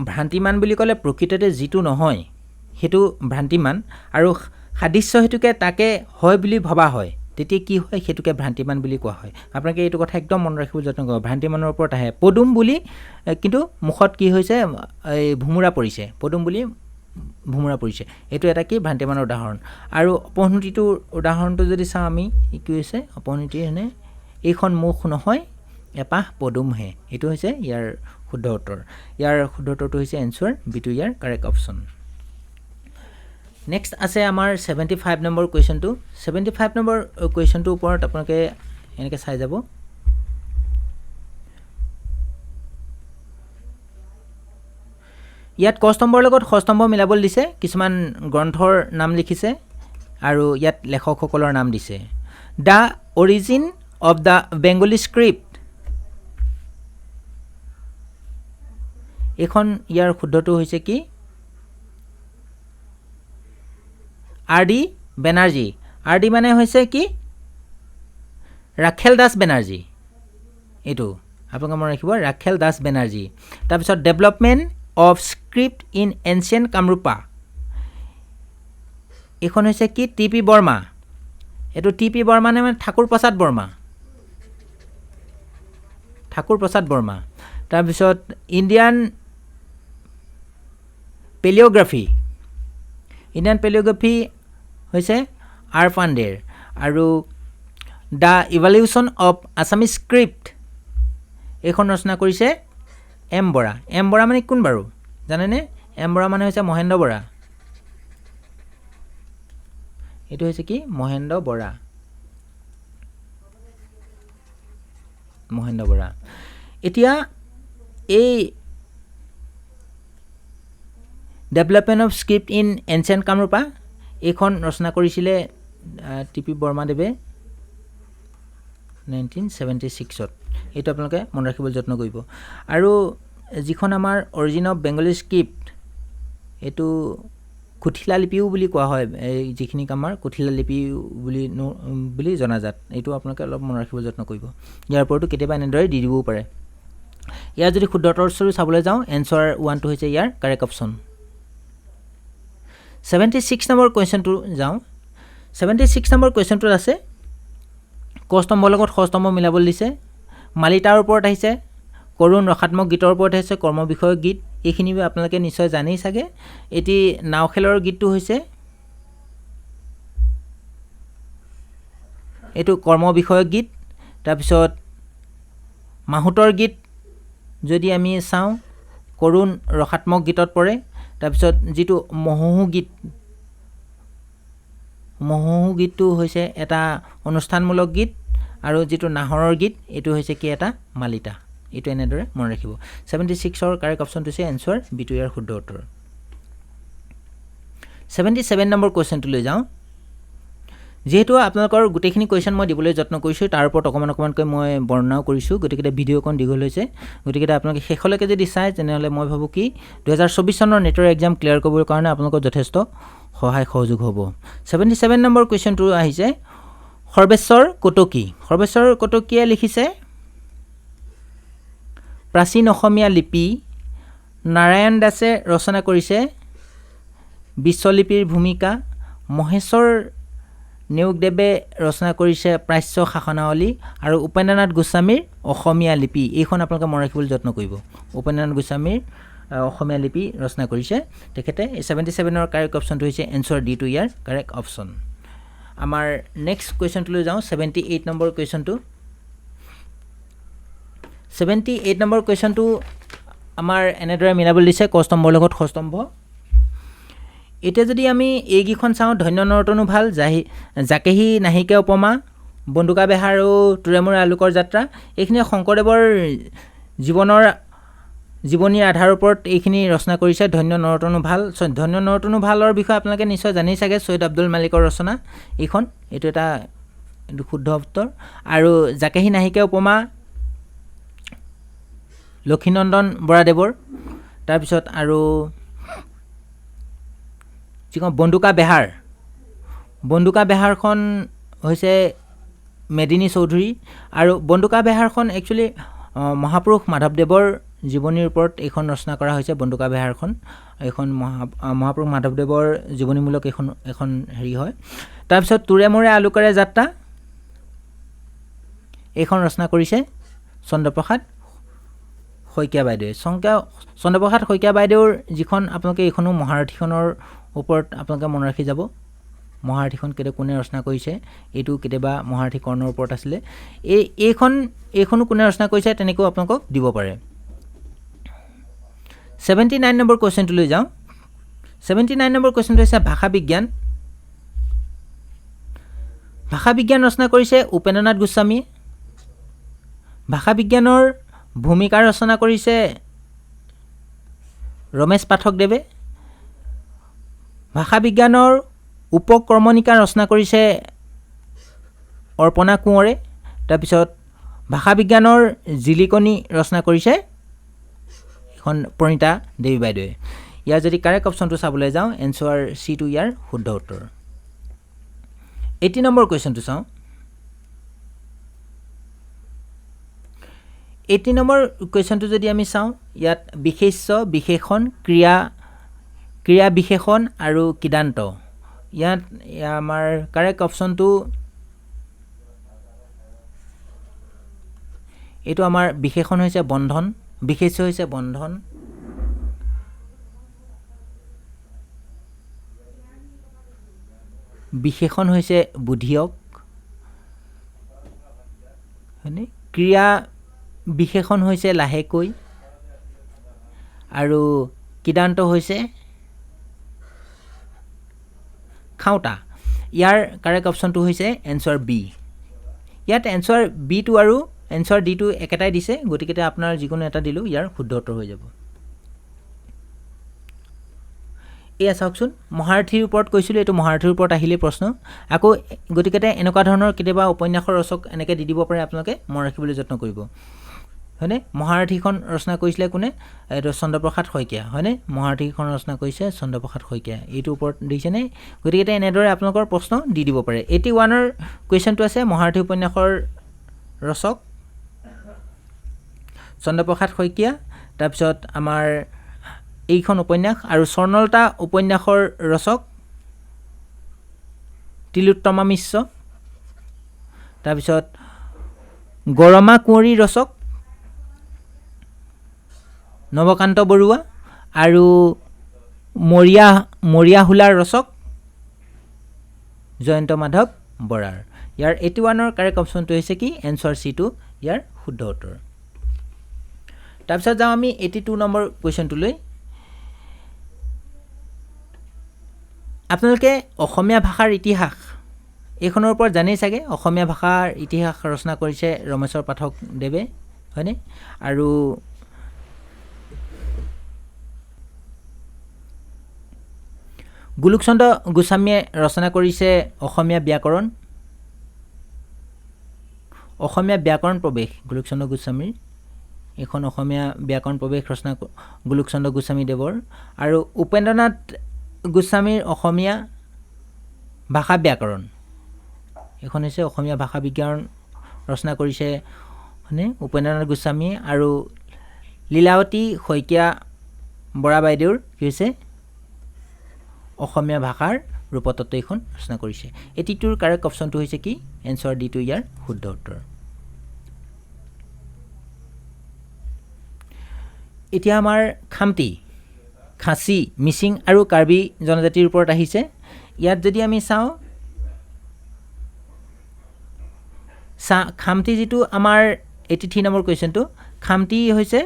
ভ্ৰান্তিমান বুলি ক'লে প্ৰকৃততে যিটো নহয় সেইটো ভ্ৰান্তিমান আৰু সাদৃশ্য হেতুকে তাকে হয় বুলি ভবা হয় তেতিয়া কি হয় হেতুকে ভ্ৰান্তিমান বুলি কোৱা হয় আপোনালোকে এইটো কথা একদম মন ৰাখিব যত্ন কৰিব ভ্ৰান্তিমানৰ ওপৰত আহে পদুম বুলি কিন্তু মুখত কি হৈছে এই ভুমুৰা পৰিছে পদুম বুলি ভুমুৰা পৰিছে এইটো এটা কি ভ্ৰান্তিমানৰ উদাহৰণ আৰু অপহ্নতিটোৰ উদাহৰণটো যদি চাওঁ আমি কি হৈছে অপহ্নতি মানে এইখন মুখ নহয় এপাহ পদুমহে এইটো হৈছে ইয়াৰ শুদ্ধ উত্তৰটো হৈছে এনচাৰ বি টো ইয়াৰ কাৰেক্ট অপশ্যন নেক্সট আছে আমাৰ 75 নম্বৰ কুৱেশ্যনটো 75 নম্বৰ কুৱেশ্যনটোৰ ওপৰত আপোনালোকে এনেকৈ চাই যাব ইয়াত ক স্তম্ভৰ লগত খ স্তম্ভ মিলাবলৈ দিছে কিছুমান গ্ৰন্থৰ নাম লিখিছে আৰু ইয়াত লেখকসকলৰ নাম দিছে the origin of the Bengali script এইখন ইয়াৰ শুদ্ধটো হৈছে কি R.D. বেনাৰ্জী R.D. মানে হৈছে কি ৰাখেল দাস বেনাৰ্জী এইটো আপোনালোকে মনত ৰাখিব ৰাখেল দাস বেনাৰ্জী তাৰপিছত development of script in ancient Kamrupa এইখন হৈছে কি টি.পি. বৰ্মা এইটো টি.পি. বৰ্মা নে মানে ঠাকুৰ প্ৰসাদ বৰ্মা তাৰপিছত ইণ্ডিয়ান পেলিঅ'গ্ৰাফি হৈছে আৰ পাণ্ডেৰ আৰু the evolution of Assamese script এইখন ৰচনা কৰিছে এম বৰা মানে কোন বাৰু জানেনে এম বৰা মানে হৈছে মহেন্দ্ৰ বৰা এইটো হৈছে কি মহেন্দ্ৰ বৰা এতিয়া এই development of script in ancient Kamrupa এইখন ৰচনা কৰিছিলে টি.পি. বৰ্মাদেৱে 1976ত এইটো আপোনালোকে মনত ৰাখিবলৈ যত্ন কৰিব আৰু যিখন আমাৰ অৰিজিন অফ বেংগলী স্ক্ৰিপ্ট এইটো কুঠিলা লিপিও বুলি কোৱা হয় এই যিখিনি আমাৰ কুঠিলা লিপি বুলি জনাজাত এইটো আপোনালোকে অলপ মনত ৰাখিবলৈ যত্ন কৰিব ইয়াৰ ওপৰতো কেতিয়াবা এনেদৰে দি দিবও পাৰে ইয়াৰ যদি শুদ্ধ উত্তৰটো চাবলৈ যাওঁ এনচাৰ 1টো হৈছে ইয়াৰ কাৰেক্ট অপশ্যন 76 নম্বৰ কুৱেশ্যনটো যাওঁ 76 নম্বৰ কুৱেশ্যনটোত আছে ক স্তম্ভৰ লগত খ স্তম্ভ মিলাবলৈ দিছে মালিতাৰ ওপৰত আহিছে কৰুণ ৰসাত্মক গীতৰ ওপৰত আহিছে কৰ্ম বিষয়ক গীত এইখিনি আপোনালোকে নিশ্চয় জানেই চাগে এটি নাও খেলৰ গীতটো হৈছে এইটো কৰ্ম বিষয়ক গীত তাৰপিছত মাহুতৰ গীত যদি আমি চাওঁ কৰুণ ৰসাত্মক গীতত পৰে তাৰপিছত যিটো মহোহো গীতটো হৈছে এটা অনুষ্ঠানমূলক গীত আৰু যিটো নাহৰৰ গীত এইটো হৈছে কি এটা মালিতা এইটো এনেদৰে মনত ৰাখিব 76ৰ কাৰেক্ট অপশ্যনটো হৈছে এনচাৰ বিটো ইয়াৰ শুদ্ধ উত্তৰ 77 নম্বৰ কুৱেশ্যনটোলৈ যাওঁ যেহেতু আপোনালোকৰ গোটেইখিনি কুৱেশ্যন মই দিবলৈ যত্ন কৰিছোঁ তাৰ ওপৰত অকণমানকৈ মই বৰ্ণনাও কৰিছোঁ গতিকে ভিডিঅ'খন দীঘল হৈছে গতিকে আপোনালোকে শেষলৈকে যদি চায় তেনেহ'লে মই ভাবোঁ কি 2024 চনৰ নেটৰ এক্সাম ক্লিয়াৰ কৰিবৰ কাৰণে আপোনালোকৰ যথেষ্ট সহায় সহযোগ হ'ব 77 নম্বৰ কুৱেশ্যনটো আহিছে সৰ্বেশ্বৰ কটকীয়ে লিখিছে প্ৰাচীন অসমীয়া লিপি নাৰায়ণ দাসে ৰচনা কৰিছে বিশ্বলিপিৰ ভূমিকা মহেশ্বৰ নেওগদেৱে ৰচনা কৰিছে প্ৰাচ্য শাসনাৱলী আৰু উপেন্দ্ৰনাথ গোস্বামীৰ অসমীয়া লিপি এইখন আপোনালোকে মনত ৰাখিবলৈ যত্ন কৰিব উপেন্দ্ৰনাথ গোস্বামীৰ অসমীয়া লিপি ৰচনা কৰিছে তেখেতে 77ৰ কাৰেক্ট অপশ্যনটো হৈছে এনচাৰ ডি টু ইয়াৰ কাৰেক্ট অপশ্যন আমাৰ নেক্সট কুৱেশ্যনটোলৈ যাওঁ 78 নম্বৰ কুৱেশ্যনটো 78 নম্বৰ কুৱেশ্যনটো আমাৰ এনেদৰে মিলাবলৈ দিছে ক স্তম্ভৰ লগত খ স্তম্ভ এতিয়া যদি আমি এইকেইখন চাওঁ ধন্য নৰতনু ভাল জাকেহি নাহিকে উপমা বন্দুকা বেহাৰ আৰু তোৰেমোৰে আলোকৰ যাত্ৰা এইখিনি শংকৰদেৱৰ জীৱনীৰ আধাৰৰ ওপৰত এইখিনি ৰচনা কৰিছে ধন্য নৰতনু ভালৰ বিষয়ে আপোনালোকে নিশ্চয় জানেই চাগে ছৈয়দ আব্দুল মালিকৰ ৰচনা এইখন এইটো এটা শুদ্ধ উত্তৰ আৰু জাকেহি নাহিকে উপমা লক্ষীনন্দন বৰাদেৱৰ তাৰপিছত আৰু যিখন বন্দুকা বেহাৰখন হৈছে মেদিনী চৌধুৰী আৰু বন্দুকা বেহাৰখন একচুৱেলি মহাপুৰুষ মাধৱদেৱৰ জীৱনীৰ ওপৰত এইখন ৰচনা কৰা হৈছে বন্দুকা বেহাৰখন এইখন মহাপুৰুষ মাধৱদেৱৰ জীৱনীমূলক এখন হেৰি হয় তাৰপিছত তোৰেমোৰে আলোকৰে যাত্ৰা এইখন ৰচনা কৰিছে চন্দ্ৰপ্ৰসাদ শইকীয়া বাইদেৱে চন্দ্ৰপ্ৰসাদ শইকীয়া বাইদেউৰ যিখন আপোনালোকে এইখনো মহাৰথীখনৰ ওপৰত আপোনালোকে মনত ৰাখি যাব মহাৰথীখন কোনে ৰচনা কৰিছে এইটো কেতিয়াবা মহাৰথী কৰ্ণৰ ওপৰত আছিলে এইখনো কোনে ৰচনা কৰিছে তেনেকৈও আপোনালোকক দিব পাৰে 79 নম্বৰ কুৱেশ্যনটোলৈ যাওঁ 79 নম্বৰ কুৱেশ্যনটো হৈছে ভাষা বিজ্ঞান ৰচনা কৰিছে উপেন্দ্ৰনাথ গোস্বামীয়ে ভাষা বিজ্ঞানৰ ভূমিকা ৰচনা কৰিছে ৰমেশ পাঠকদেৱে ভাষা বিজ্ঞানৰ উপক্ৰমণিকা ৰচনা কৰিছে অৰ্পণা কোঁৱৰে তাৰপিছত ভাষা বিজ্ঞানৰ জিলিকনি ৰচনা কৰিছে এখন প্ৰণীতা দেৱী বাইদেৱে ইয়াৰ যদি কাৰেক্ট অপশ্যনটো চাবলৈ যাওঁ এনচাৰ চি টু ইয়াৰ শুদ্ধ উত্তৰ 80 নম্বৰ কুৱেশ্যনটো চাওঁ 80 নম্বৰ কুৱেশ্যনটো যদি আমি চাওঁ ইয়াত বিশেষ্য বিশেষণ ক্ৰিয়া বিশেষণ আৰু কিদান্ত ইয়াত আমাৰ কাৰেক্ট অপশ্যনটো এইটো আমাৰ বিশেষণ হৈছে বন্ধন, বিশেষ্য হৈছে বন্ধন। বিশেষণ হৈছে বুধিয়ক, হয়নে? ক্ৰিয়া বিশেষণ হৈছে লাহেকৈ, আৰু কিদান্ত হৈছে খাওঁতা। ইয়াৰ কাৰেক্ট অপশ্যনটো হৈছে এনচাৰ বি। ইয়াত এনচাৰ বিটো আৰু এনচাৰ ডিটো একেটাই দিছে, গতিকে আপোনাৰ যিকোনো এটা দিলেও ইয়াৰ শুদ্ধ উত্তৰ হৈ যাব। এয়া চাওকচোন, মহাৰথীৰ ওপৰত কৈছিলোঁ, এইটো মহাৰথীৰ ওপৰত আহিলেই প্ৰশ্ন। আকৌ গতিকে এনেকুৱা ধৰণৰ কেতিয়াবা উপন্যাসৰ ৰচক এনেকৈ দি দিব পাৰে, আপোনালোকে মনত ৰাখিবলৈ যত্ন কৰিব, হয়নে? মহাৰথীখন ৰচনা কৰিছিলে কোনে? এইটো চন্দ্ৰপ্ৰসাদ শইকীয়া, হয়নে? মহাৰথীখন ৰচনা কৰিছে চন্দ্ৰপ্ৰসাদ শইকীয়া, এইটোৰ ওপৰত দেখিছেনে? গতিকে এনেদৰে আপোনালোকৰ প্ৰশ্ন দি দিব পাৰে। 81ৰ কুৱেশ্যনটো আছে মহাৰথী উপন্যাসৰ ৰচক চন্দ্ৰপ্ৰসাদ শইকীয়া, তাৰপিছত আমাৰ এইখন উপন্যাস, আৰু স্বৰ্ণলতা উপন্যাসৰ ৰচক তিলোত্তমা মিশ্ৰ, তাৰপিছত গৰমা কুঁৱৰীৰ ৰচক নৱকান্ত বৰুৱা, আৰু মৰিয়া হোলাৰ ৰচক জয়ন্ত মাধৱ বৰাৰ। ইয়াৰ 81ৰ কাৰেক্ট অপশ্যনটো হৈছে কি? এনচাৰ চিটো ইয়াৰ শুদ্ধ উত্তৰ। তাৰপিছত যাওঁ আমি 82 নম্বৰ কুৱেশ্যনটোলৈ। আপোনালোকে অসমীয়া ভাষাৰ ইতিহাস এইখনৰ ওপৰত জানেই চাগে। অসমীয়া ভাষাৰ ইতিহাস ৰচনা কৰিছে ৰমেশ্বৰ পাঠকদেৱে, হয়নে? আৰু গোলোকচন্দ্ৰ গোস্বামীয়ে ৰচনা কৰিছে অসমীয়া ব্যাকৰণ প্ৰৱেশ, গোলোকচন্দ্ৰ গোস্বামীৰ এইখন অসমীয়া ব্যাকৰণ প্ৰৱেশ ৰচনা গোলোকচন্দ্ৰ গোস্বামীদেৱৰ। আৰু উপেন্দ্ৰনাথ গোস্বামীৰ অসমীয়া ভাষা ব্যাকৰণ, এইখন হৈছে অসমীয়া ভাষা বিজ্ঞান ৰচনা কৰিছে, হয়নে? উপেন্দ্ৰনাথ গোস্বামীয়ে। আৰু লীলাৱতী শইকীয়া বৰা বাইদেউৰ কি হৈছে? অসমীয়া ভাষাৰ ৰূপতত্ত্ব এইখন ৰচনা কৰিছে। 82ৰ কাৰেক্ট অপশ্যনটো হৈছে কি? এনচাৰ ডিটো ইয়াৰ শুদ্ধ উত্তৰ। এতিয়া আমাৰ খামতি, খাচী, মিচিং আৰু কাৰ্বি জনজাতিৰ ওপৰত আহিছে। ইয়াত যদি আমি চাওঁ, খামতি যিটো আমাৰ 83 নম্বৰ কুৱেশ্যনটো, খামতি হৈছে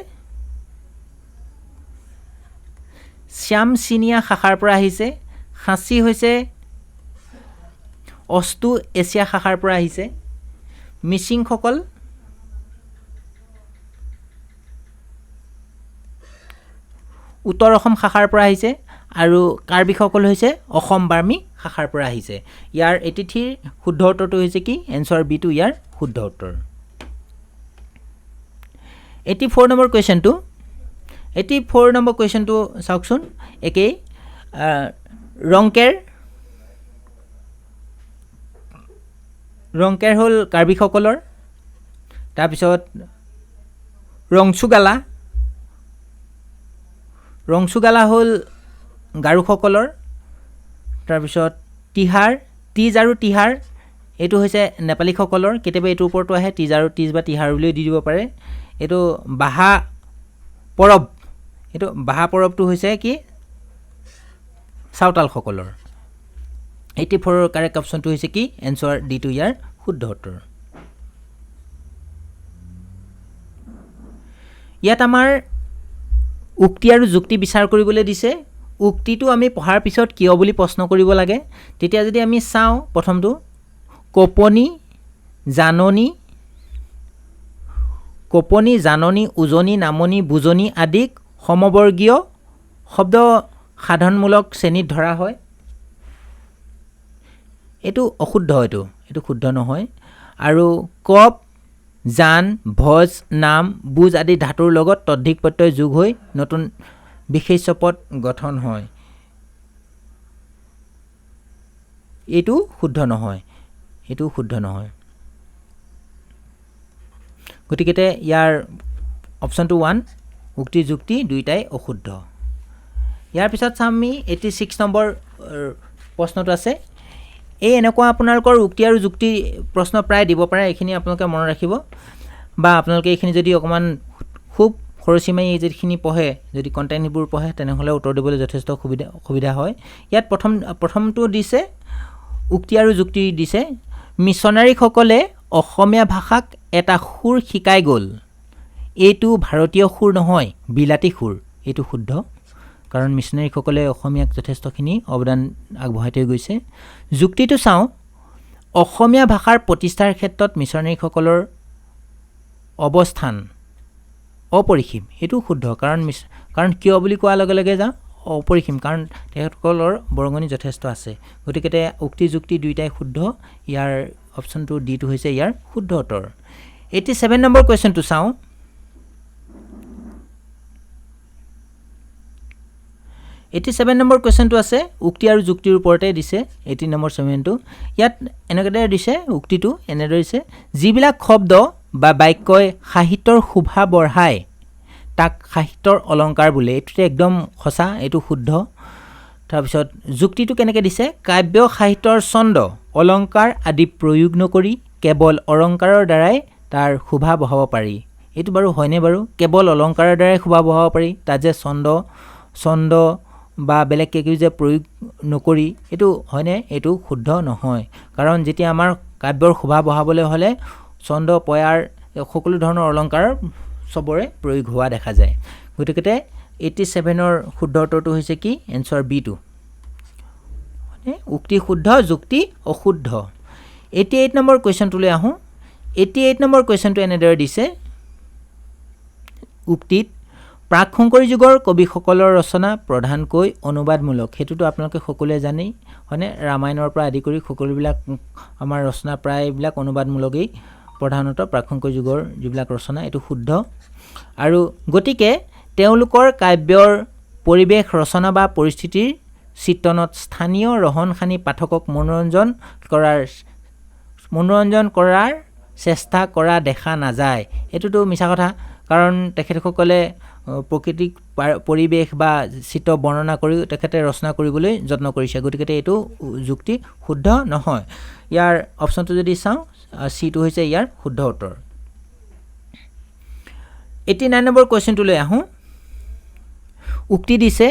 শ্যাম চিনিয়া শাখাৰ পৰা আহিছে। খাচী হৈছে অষ্ট্ৰো এছিয়া শাখাৰ পৰা আহিছে। মিচিংসকল উত্তৰ অসম শাখাৰ পৰা আহিছে, আৰু কাৰ্বিসকল হৈছে অসম বাৰ্মী শাখাৰ পৰা আহিছে। ইয়াৰ 83ৰ শুদ্ধ উত্তৰটো হৈছে কি? এনচাৰ বিটো ইয়াৰ শুদ্ধ উত্তৰ। 84 নম্বৰ কুৱেশ্যনটো, 84 নম্বৰ কুৱেশ্যনটো চাওকচোন, একেই। ৰংকেৰ হ'ল কাৰ্বিসকলৰ, তাৰপিছত ৰংচুগালা হ'ল গাৰোসকলৰ, তাৰপিছত তিজ আৰু তিহাৰ এইটো হৈছে নেপালীসকলৰ। কেতিয়াবা এইটোৰ ওপৰতো আহে, তিজ বা তিহাৰ বুলিও দি দিব পাৰে। এইটো বাহা পৰৱটো হৈছে কি? চাওতালসকলৰ। 84ৰ কাৰেক্ট অপশ্যনটো হৈছে কি? এনচাৰ ডিটো ইয়াৰ শুদ্ধ উত্তৰ। ইয়াত আমাৰ উক্তি আৰু যুক্তি বিচাৰ কৰিবলৈ দিছে। উক্তিটো আমি পঢ়াৰ পিছত কিয় বুলি প্ৰশ্ন কৰিব লাগে। তেতিয়া যদি আমি চাওঁ, প্ৰথমটো কপনি, জাননী, উজনি, নামনি, বুজনি আদিক সমবৰ্গীয় শব্দ সাধনমূলক শ্ৰেণীত ধৰা হয়। এইটো অশুদ্ধ, এইটো শুদ্ধ নহয়। আৰু কপ, জান, ভজ, নাম, বুজ আদি ধাতুৰ লগত তদ্ধিক প্ৰত্যয় যোগ হৈ নতুন বিশেষ্য পদ গঠন হয়। এইটো শুদ্ধ নহয়। গতিকে ইয়াৰ অপশ্যনটো 1, উক্তি যুক্তি দুয়োটাই অশুদ্ধ। ইয়াৰ পিছত চাম আমি 86 নম্বৰ প্ৰশ্নটো আছে এই এনেকুৱা আপোনালোকৰ উক্তি আৰু যুক্তি প্ৰশ্ন প্ৰায় দিব পাৰে এইখিনি আপোনালোকে মনত ৰাখিব বা আপোনালোকে এইখিনি যদি অকমান খুব খৰচীমাই যিখিনি পঢ়ে যদি কণ্টেণ্টবোৰ পঢ়ে তেনেহ'লে উত্তৰ দিবলৈ যথেষ্ট সুবিধা হয় ইয়াত প্ৰথমটো দিছে উক্তি আৰু যুক্তি দিছে মিছনাৰীসকলে অসমীয়া ভাষাক এটা সুৰ শিকাই গ'ল এইটো ভাৰতীয় সুৰ নহয় বিলাতী সুৰ এইটো শুদ্ধ কাৰণ মিছনাৰীসকলে অসমীয়াক যথেষ্টখিনি অৱদান আগবঢ়াই থৈ গৈছে যুক্তিটো চাওঁ অসমীয়া ভাষাৰ প্ৰতিষ্ঠাৰ ক্ষেত্ৰত মিছনাৰীসকলৰ অৱস্থান অপৰিসীম এইটো শুদ্ধ কাৰণ কিয় বুলি কোৱাৰ লগে লগে যাওঁ অপৰিসীম কাৰণ তেখেতসকলৰ বৰঙণি যথেষ্ট আছে গতিকে উক্তি যুক্তি দুইটাই শুদ্ধ ইয়াৰ অপশ্যনটো ডিটো হৈছে ইয়াৰ শুদ্ধ উত্তৰ 87 নম্বৰ কুৱেশ্যনটো চাওঁ এটি 7 নম্বৰ কুৱেশ্যনটো আছে উক্তি আৰু যুক্তিৰ ওপৰতে দিছে 18 নম্বৰ সেভেনটো ইয়াত এনেদৰে দিছে উক্তিটো এনেদৰে দিছে যিবিলাক শব্দ বা বাক্যই সাহিত্যৰ শোভা বঢ়ায় তাক সাহিত্যৰ অলংকাৰ বোলে এইটো একদম সঁচা এইটো শুদ্ধ তাৰপিছত যুক্তিটো কেনেকৈ দিছে কাব্য সাহিত্যৰ ছন্দ অলংকাৰ আদি প্ৰয়োগ নকৰি কেৱল অলংকাৰৰ দ্বাৰাই তাৰ শোভা বঢ়াব পাৰি এইটো বাৰু হয়নে বাৰু কেৱল অলংকাৰৰ দ্বাৰাই শোভা বঢ়াব পাৰি তাত যে ছন্দ বা বেলেগ কিবা যে প্ৰয়োগ নকৰি এইটো হয়নে এইটো শুদ্ধ নহয় কাৰণ যেতিয়া আমাৰ কাব্যৰ শোভা বঢ়াবলৈ হ'লে ছন্দ পয়াৰ সকলো ধৰণৰ অলংকাৰ সবৰে প্ৰয়োগ হোৱা দেখা যায় গতিকে 87ৰ শুদ্ধ উত্তৰটো হৈছে কি এনসাৰ বি টো উক্তি শুদ্ধ যুক্তি অশুদ্ধ 88 নম্বৰ কুৱেশ্যনটোলৈ আহোঁ 88 নম্বৰ কুৱেশ্যনটো এনেদৰে দিছে উক্তিত প্ৰাক শংকৰী যুগৰ কবিসকলৰ ৰচনা প্ৰধানকৈ অনুবাদমূলক সেইটোতো আপোনালোকে সকলোৱে জানেই হয়নে ৰামায়ণৰ পৰা আদি কৰি সকলোবিলাক আমাৰ ৰচনা প্ৰায়বিলাক অনুবাদমূলকেই প্ৰধানতঃ প্ৰাক শংকৰী যুগৰ যিবিলাক ৰচনা এইটো শুদ্ধ আৰু গতিকে তেওঁলোকৰ কাব্যৰ পৰিৱেশ ৰচনা বা পৰিস্থিতিৰ চিত্ৰণত স্থানীয় ৰহনখানি পাঠকক মনোৰঞ্জন কৰাৰ চেষ্টা কৰা দেখা নাযায় এইটোতো মিছা কথা কাৰণ তেখেতসকলে প্ৰকৃতিক পৰিৱেশ বা চিত্ৰ বৰ্ণনা কৰি তেখেতে ৰচনা কৰিবলৈ যত্ন কৰিছে গতিকে এইটো যুক্তি শুদ্ধ নহয় ইয়াৰ অপশ্যনটো যদি চাওঁ সিটো হৈছে ইয়াৰ শুদ্ধ উত্তৰ 89 নম্বৰ কুৱেশ্যনটোলৈ আহোঁ উক্তি দিছে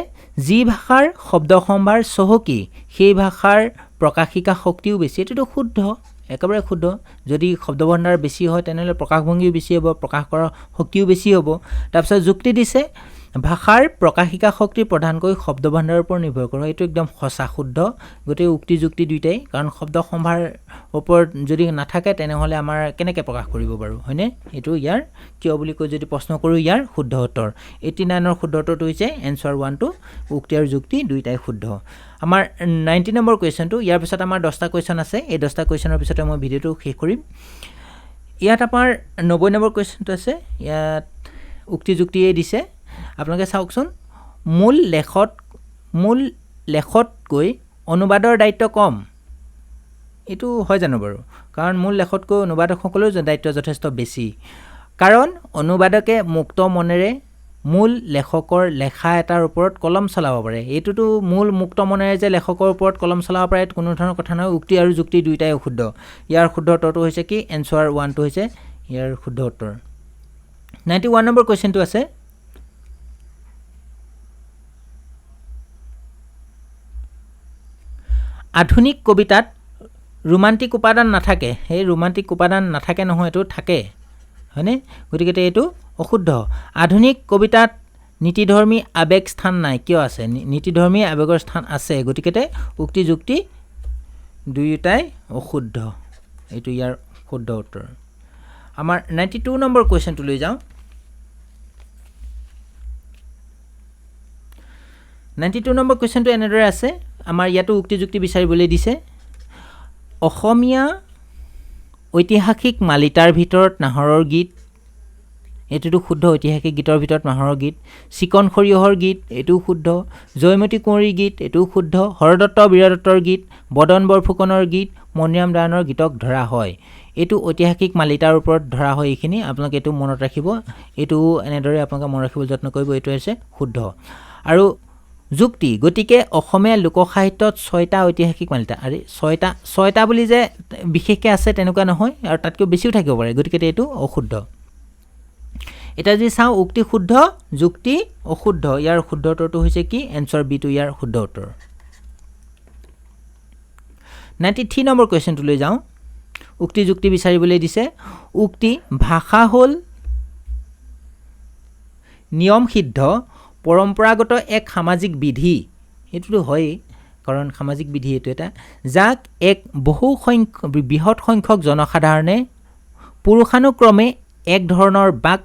যি ভাষাৰ শব্দ সম্ভাৰ চহকী সেই ভাষাৰ প্ৰকাশিকা শক্তিও বেছি এইটোতো শুদ্ধ একেবাৰে শুদ্ধ যদি শব্দ ভণ্ডাৰ বেছি হয় তেনেহ'লে প্ৰকাশভংগীও বেছি হ'ব প্ৰকাশ কৰাৰ শক্তিও বেছি হ'ব তাৰপিছত যুক্তি দিছে ভাষাৰ প্ৰকাশিকা শক্তি প্ৰধানকৈ শব্দ ভণ্ডাৰৰ ওপৰত নিৰ্ভৰ কৰে এইটো একদম সঁচা শুদ্ধ গতিকে উক্তি যুক্তি দুইটাই কাৰণ শব্দ সম্ভাৰ ওপৰত যদি নাথাকে তেনেহ'লে আমাৰ কেনেকৈ প্ৰকাশ কৰিব বাৰু হয়নে এইটো ইয়াৰ কিয় বুলি কৈ যদি প্ৰশ্ন কৰোঁ ইয়াৰ শুদ্ধ উত্তৰ 89ৰ শুদ্ধ উত্তৰটো হৈছে এনসাৰ 1 টো উক্তি আৰু যুক্তি দুইটাই শুদ্ধ আমাৰ 90 নম্বৰ কুৱেশ্যনটো ইয়াৰ পিছত আমাৰ 10টা কুৱেশ্যন আছে এই 10টা কুৱেশ্যনৰ পিছতে মই ভিডিঅ'টো শেষ কৰিম ইয়াত আমাৰ 90 নম্বৰ কুৱেশ্যনটো আছে ইয়াত উক্তি যুক্তিয়ে দিছে আপোনালোকে চাওকচোন মূল লেখতকৈ অনুবাদৰ দায়িত্ব কম এইটো হয় জানো বাৰু কাৰণ মূল লেখতকৈ অনুবাদকসকলৰ দায়িত্ব যথেষ্ট বেছি কাৰণ অনুবাদকে মুক্ত মনেৰে মূল লেখকৰ লেখা এটাৰ ওপৰত কলম চলাব পাৰে এইটোতো মূল মুক্ত মনেৰে যে লেখকৰ ওপৰত কলম চলাব পাৰে কোনো ধৰণৰ কথা নহয় উক্তি আৰু যুক্তি দুইটাই অশুদ্ধ ইয়াৰ শুদ্ধ উত্তৰটো হৈছে কি এনসাৰ 1 টো হৈছে ইয়াৰ শুদ্ধ উত্তৰ 91 নম্বৰ কুৱেশ্যনটো আছে আধুনিক কবিতাত ৰোমান্টিক উপাদান নাথাকে সেই ৰোমান্টিক উপাদান নাথাকে নহয় এইটো থাকে হয়নে গতিকে এইটো অশুদ্ধ আধুনিক কবিতাত নীতিধৰ্মী আবেগ স্থান নাই কিয় আছে নীতিধৰ্মী আবেগৰ স্থান আছে গতিকে উক্তি যুক্তি দুয়োটাই অশুদ্ধ এইটো ইয়াৰ শুদ্ধ উত্তৰ আমাৰ 92 নম্বৰ কুৱেশ্যনটো লৈ যাওঁ 92 নম্বৰ কুৱেশ্যনটো এনেদৰে আছে আমাৰ ইয়াতো উক্তি যুক্তি বিচাৰিবলৈ দিছে অসমীয়া ঐতিহাসিক মালিতাৰ ভিতৰত নাহৰৰ গীত এইটোতো শুদ্ধ ঐতিহাসিক গীতৰ ভিতৰত নাহৰৰ গীত চিকন সৰিয়হৰ গীত এইটো শুদ্ধ জয়মতী কুঁৱৰীৰ গীত এইটো শুদ্ধ হৰদত্ত বীৰদত্তৰ গীত বদন বৰফুকনৰ গীত মণিৰাম দেৱানৰ গীতক ধৰা হয় এইটো ঐতিহাসিক মালিতাৰ ওপৰত ধৰা হয় এইখিনি আপোনালোকে এইটো মনত ৰাখিব এইটো এনেদৰে আপোনালোকে মনত ৰাখিবলৈ যত্ন কৰিব এইটো হৈছে শুদ্ধ আৰু যুক্তি গতিকে অসমীয়া লোকসাহিত্যত 6টা ঐতিহাসিক মান্যতা আৰে 6টা বুলি যে বিশেষকৈ আছে তেনেকুৱা নহয় আৰু তাতকৈ বেছিও থাকিব পাৰে গতিকে এইটো অশুদ্ধ এটা যদি চাওঁ উক্তি শুদ্ধ যুক্তি অশুদ্ধ ইয়াৰ শুদ্ধ উত্তৰটো হৈছে কি এনসাৰ বি টো ইয়াৰ শুদ্ধ উত্তৰ 93 নম্বৰ কোৱেশ্চনটো লৈ যাওঁ উক্তি যুক্তি বিচাৰিবলৈ দিছে উক্তি ভাষা হ'ল নিয়ম সিদ্ধ পৰম্পৰাগত এক সামাজিক বিধি এটোটো হয় কাৰণ সামাজিক বিধি এটো এটা যাক এক বৃহৎ সংখ্যক জনসাধাৰণে পুৰুষানুক্ৰমে এক ধৰণৰ বাক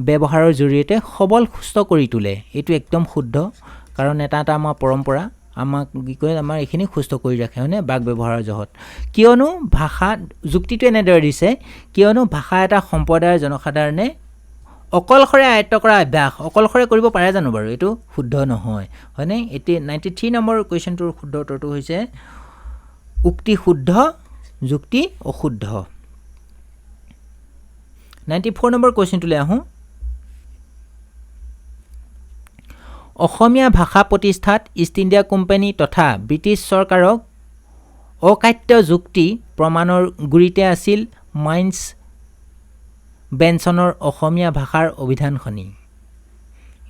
ব্যৱহাৰৰ জৰিয়তে সবল সুস্থ কৰি তোলে এটো একদম শুদ্ধ কাৰণ এটা আমাৰ পৰম্পৰা আমাক কি কয় আমাৰ এখিনি সুস্থ কৰি ৰাখে হয়নে বাক ব্যৱহাৰৰ জহত কিয়নো ভাষা যুক্তিটো এনেদৰে দিছে কিয়নো ভাষা এটা সম্প্ৰদায়ৰ জনসাধাৰণে অকলখৰে আয়ত্ত কৰা অভ্যাস অকলখৰে কৰিব পাৰে জানো বাৰু এটো শুদ্ধ নহয় হয়নে এটি 93 নম্বৰ কোৱেশ্চনটোৰ শুদ্ধ উত্তৰটো হৈছে উক্তি শুদ্ধ যুক্তি অশুদ্ধ 94 নম্বৰ কোৱেশ্চনটোলৈ আহোঁ অসমীয়া ভাষা প্ৰতিষ্ঠাত ইষ্ট ইণ্ডিয়া কোম্পানী তথা ব্ৰিটিছ চৰকাৰক অকাট্য যুক্তি প্ৰমাণৰ গুৰিতে আছিল মাইন্স বেনছনৰ অসমীয়া ভাষাৰ অভিধানখনি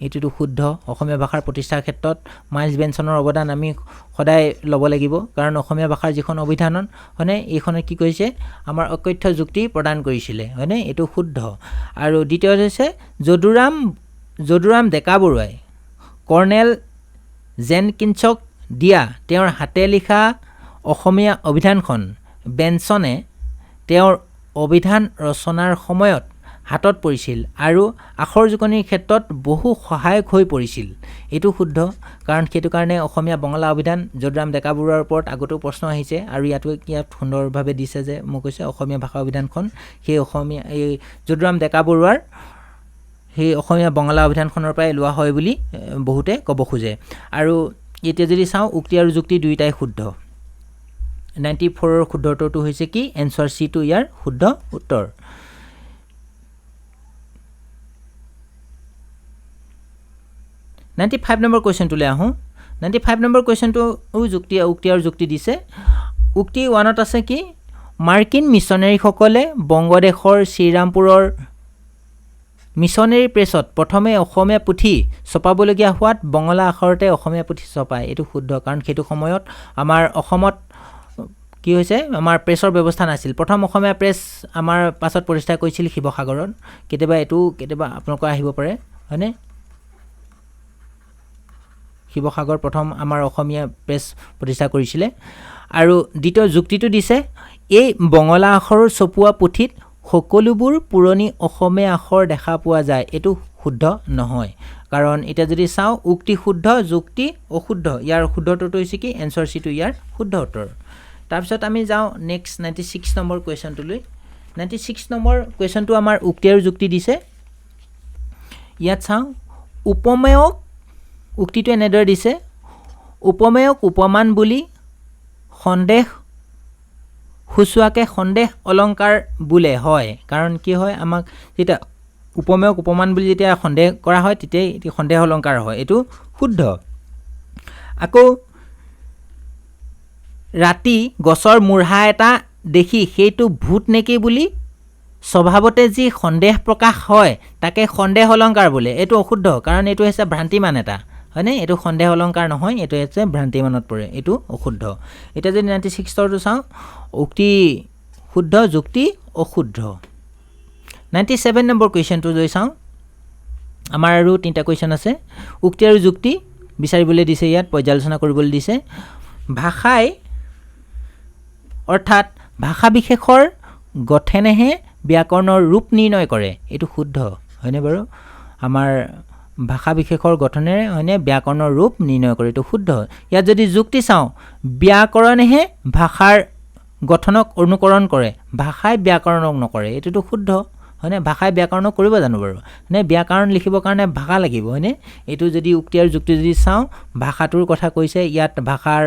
এটোটো শুদ্ধ অসমীয়া ভাষাৰ প্ৰতিষ্ঠাৰ ক্ষেত্ৰত মাইন্স বেনছনৰ অৱদান আমি সদায় ল'ব লাগিব কাৰণ অসমীয়া ভাষাৰ যিখন অভিধানন হয়নে এইখনে কি কৈছে আমাৰ অকথ্য যুক্তি প্ৰদান কৰিছিলে হয়নে এটো শুদ্ধ আৰু দ্বিতীয় হৈছে যদুৰাম ডেকা বৰুৱাই কৰ্নেল জেনকিন্সক দিয়া তেওঁৰ হাতে লিখা অসমীয়া অভিধানখন বেনছনে তেওঁৰ অভিধান ৰচনাৰ সময়ত হাতত পৰিছিল আৰু আখৰ জোকনিৰ ক্ষেত্ৰত বহু সহায়ক হৈ পৰিছিল এটো শুদ্ধ কাৰণ সেইটো কাৰণে অসমীয়া বঙলা অভিধান যদুৰাম ডেকা বৰুৱাৰ ওপৰত আগতো প্ৰশ্ন আহিছে আৰু ইয়াত সুন্দৰভাৱে দিছে যে মই কৈছে অসমীয়া ভাষা অভিধানখন সেই অসমীয়া এই যদুৰাম ডেকা বৰুৱাৰ সেই অসমীয়া বঙলা অভিধানখনৰ পৰাই লোৱা হয় বুলি বহুতে ক'ব খোজে আৰু এতিয়া যদি চাওঁ উক্তি আৰু যুক্তি দুইটাই শুদ্ধ 94 ৰ শুদ্ধ উত্তৰটো হৈছে কি এনসাৰ সি টো ইয়াৰ শুদ্ধ উত্তৰ 95 নম্বৰ কোৱেশ্চনটোলৈ আহোঁ 95 নম্বৰ কোৱেশ্চনটো যুক্তি উক্তি আৰু যুক্তি দিছে উক্তি 1ত আছে কি মাৰ্কিন মিছনেৰীসকলে বংগদেশৰ শ্ৰীৰামপুৰৰ মিছনেৰী প্ৰেছত প্ৰথমে অসমীয়া পুথি ছপাবলগীয়া হোৱাত বঙলা আখৰতে অসমীয়া পুথি ছপায় এটো শুদ্ধ কাৰণ সেইটো সময়ত আমাৰ অসমত কি হৈছে আমাৰ প্ৰেছৰ ব্যৱস্থা নাছিল প্ৰথম অসমীয়া প্ৰেছ আমাৰ পাছত প্ৰতিষ্ঠা কৰিছিল শিৱসাগৰত কেতিয়াবা আপোনালোকৰ আহিব পাৰে হয়নে শিৱসাগৰ প্ৰথম আমাৰ অসমীয়া প্ৰেছ প্ৰতিষ্ঠা কৰিছিলে আৰু দ্বিতীয় যুক্তিটো দিছে এই বঙলা আখৰৰ ছপোৱা পুথিত সকলোবোৰ পুৰণি অসমীয়া আখৰ দেখা পোৱা যায় এটো শুদ্ধ নহয় কাৰণ এটা যদি চাওঁ উক্তি শুদ্ধ যুক্তি অশুদ্ধ ইয়াৰ শুদ্ধ উত্তৰটো হৈছে কি এনসাৰ সি টো ইয়াৰ শুদ্ধ উত্তৰ তাৰপিছত আমি যাওঁ নেক্সট 96 নম্বৰ কোৱেশ্চনটোলৈ 96 নম্বৰ কোৱেশ্চনটো আমাৰ উক্তি আৰু যুক্তি দিছে ইয়াত চাওঁ উপমেয়ক উক্তিটো এনেদৰে দিছে উপমেয়ক উপমান বুলি সন্দেহ হুচুৱাকে সন্দেহ অলংকাৰ বোলে হয় কাৰণ কি হয় আমাক যেটা উপমেয়ক উপমান বুলি যেতিয়া সন্দেহ কৰা হয় তেতিয়া এটি সন্দেহ অলংকাৰ হয় এটো শুদ্ধ আকৌ ৰাতি গছৰ মূঢ়া এটা দেখি সেইটো ভূত নেকি বুলি স্বভাৱতে যি সন্দেহ প্ৰকাশ হয় তাকে সন্দেহ অলংকাৰ বোলে এটো অশুদ্ধ কাৰণ এটো হৈছে ভ্ৰান্তিমান এটা হয়নে এটো সন্দেহ অলংকাৰ নহয় এটো হৈছে ভ্ৰান্তিমানত পৰে এটো অশুদ্ধ এটা যদি 96 টো চাওঁ উক্তি শুদ্ধ যুক্তি অশুদ্ধ 97 নম্বৰ কোৱেশ্চনটো লৈ চাওঁ আমাৰ আৰু তিনটা কোৱেশ্চন আছে উক্তি আৰু যুক্তি বিচাৰিবলৈ দিছে ইয়াত পৰ্যালোচনা কৰিবলৈ দিছে ভাষাই অৰ্থাৎ ভাষা বিশেষৰ গঠনেহে ব্যাকৰণৰ ৰূপ নিৰ্ণয় কৰে এটো শুদ্ধ হয়নে বাৰু আমাৰ ভাষা বিশেষৰ গঠনেৰে হয়নে ব্যাকৰণৰ ৰূপ নিৰ্ণয় কৰে এটো শুদ্ধ ইয়াত যদি যুক্তি চাওঁ ব্যাকৰণেহে ভাষাৰ গঠনক অনুকৰণ কৰে ভাষাই ব্যাকৰণক নকৰে এটোটো শুদ্ধ হয়নে ভাষাই ব্যাকৰণক কৰিব জানো বাৰু নে ব্যাকৰণ লিখিবৰ কাৰণে ভাষা লাগিব হয়নে এটো যদি উক্তি আৰু যুক্তি যদি চাওঁ ভাষাটোৰ কথা কৈছে ইয়াত ভাষাৰ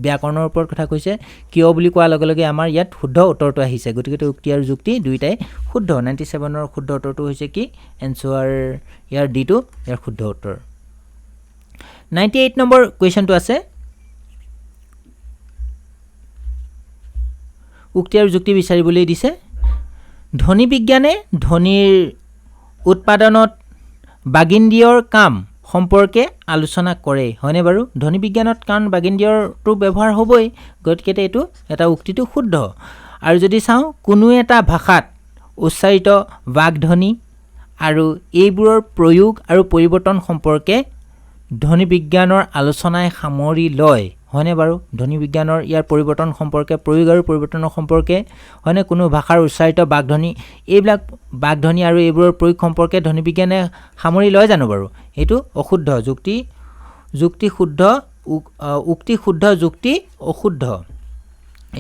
ব্যাকৰণৰ ওপৰত কথা কৈছে কিয় বুলি কোৱাৰ লগে লগে আমাৰ ইয়াত শুদ্ধ উত্তৰটো আহিছে গতিকে উক্তি আৰু যুক্তি দুইটাই শুদ্ধ 97 ৰ শুদ্ধ উত্তৰটো হৈছে কি এনসাৰ ইয়াৰ ডি টো ইয়াৰ শুদ্ধ উত্তৰ 98 নম্বৰ কুৱেশ্যনটো আছে উক্তি আৰু যুক্তি বিচাৰিবলৈ দিছে ধ্বনি বিজ্ঞানে ধ্বনিৰ উৎপাদনত বাগিন্দ্ৰিয়ৰ কাম সম্পৰ্কে আলোচনা কৰে হয়নে বাৰু ধ্বনি বিজ্ঞানত কাৰণ বাগিন্দ্ৰিয়ৰটো ব্যৱহাৰ হ'বই গতিকে এইটো এটা উক্তিটো শুদ্ধ আৰু যদি চাওঁ কোনো এটা ভাষাত উচ্চাৰিত বাগধ্বনি আৰু এইবোৰৰ প্ৰয়োগ আৰু পৰিৱৰ্তন সম্পৰ্কে ধ্বনি বিজ্ঞানৰ আলোচনাই সামৰি লয় হয়নে বাৰু ধ্বনি বিজ্ঞানৰ ইয়াৰ পৰিৱৰ্তন সম্পৰ্কে প্ৰয়োগ আৰু পৰিৱৰ্তনৰ সম্পৰ্কে হয়নে কোনো ভাষাৰ উচ্চাৰিত বাগধ্বনি এইবিলাক বাগধ্বনি আৰু এইবোৰৰ প্ৰয়োগ সম্পৰ্কে ধ্বনি বিজ্ঞানে সামৰি লয় জানো বাৰু এইটো অশুদ্ধ যুক্তি শুদ্ধ উক্তি শুদ্ধ যুক্তি অশুদ্ধ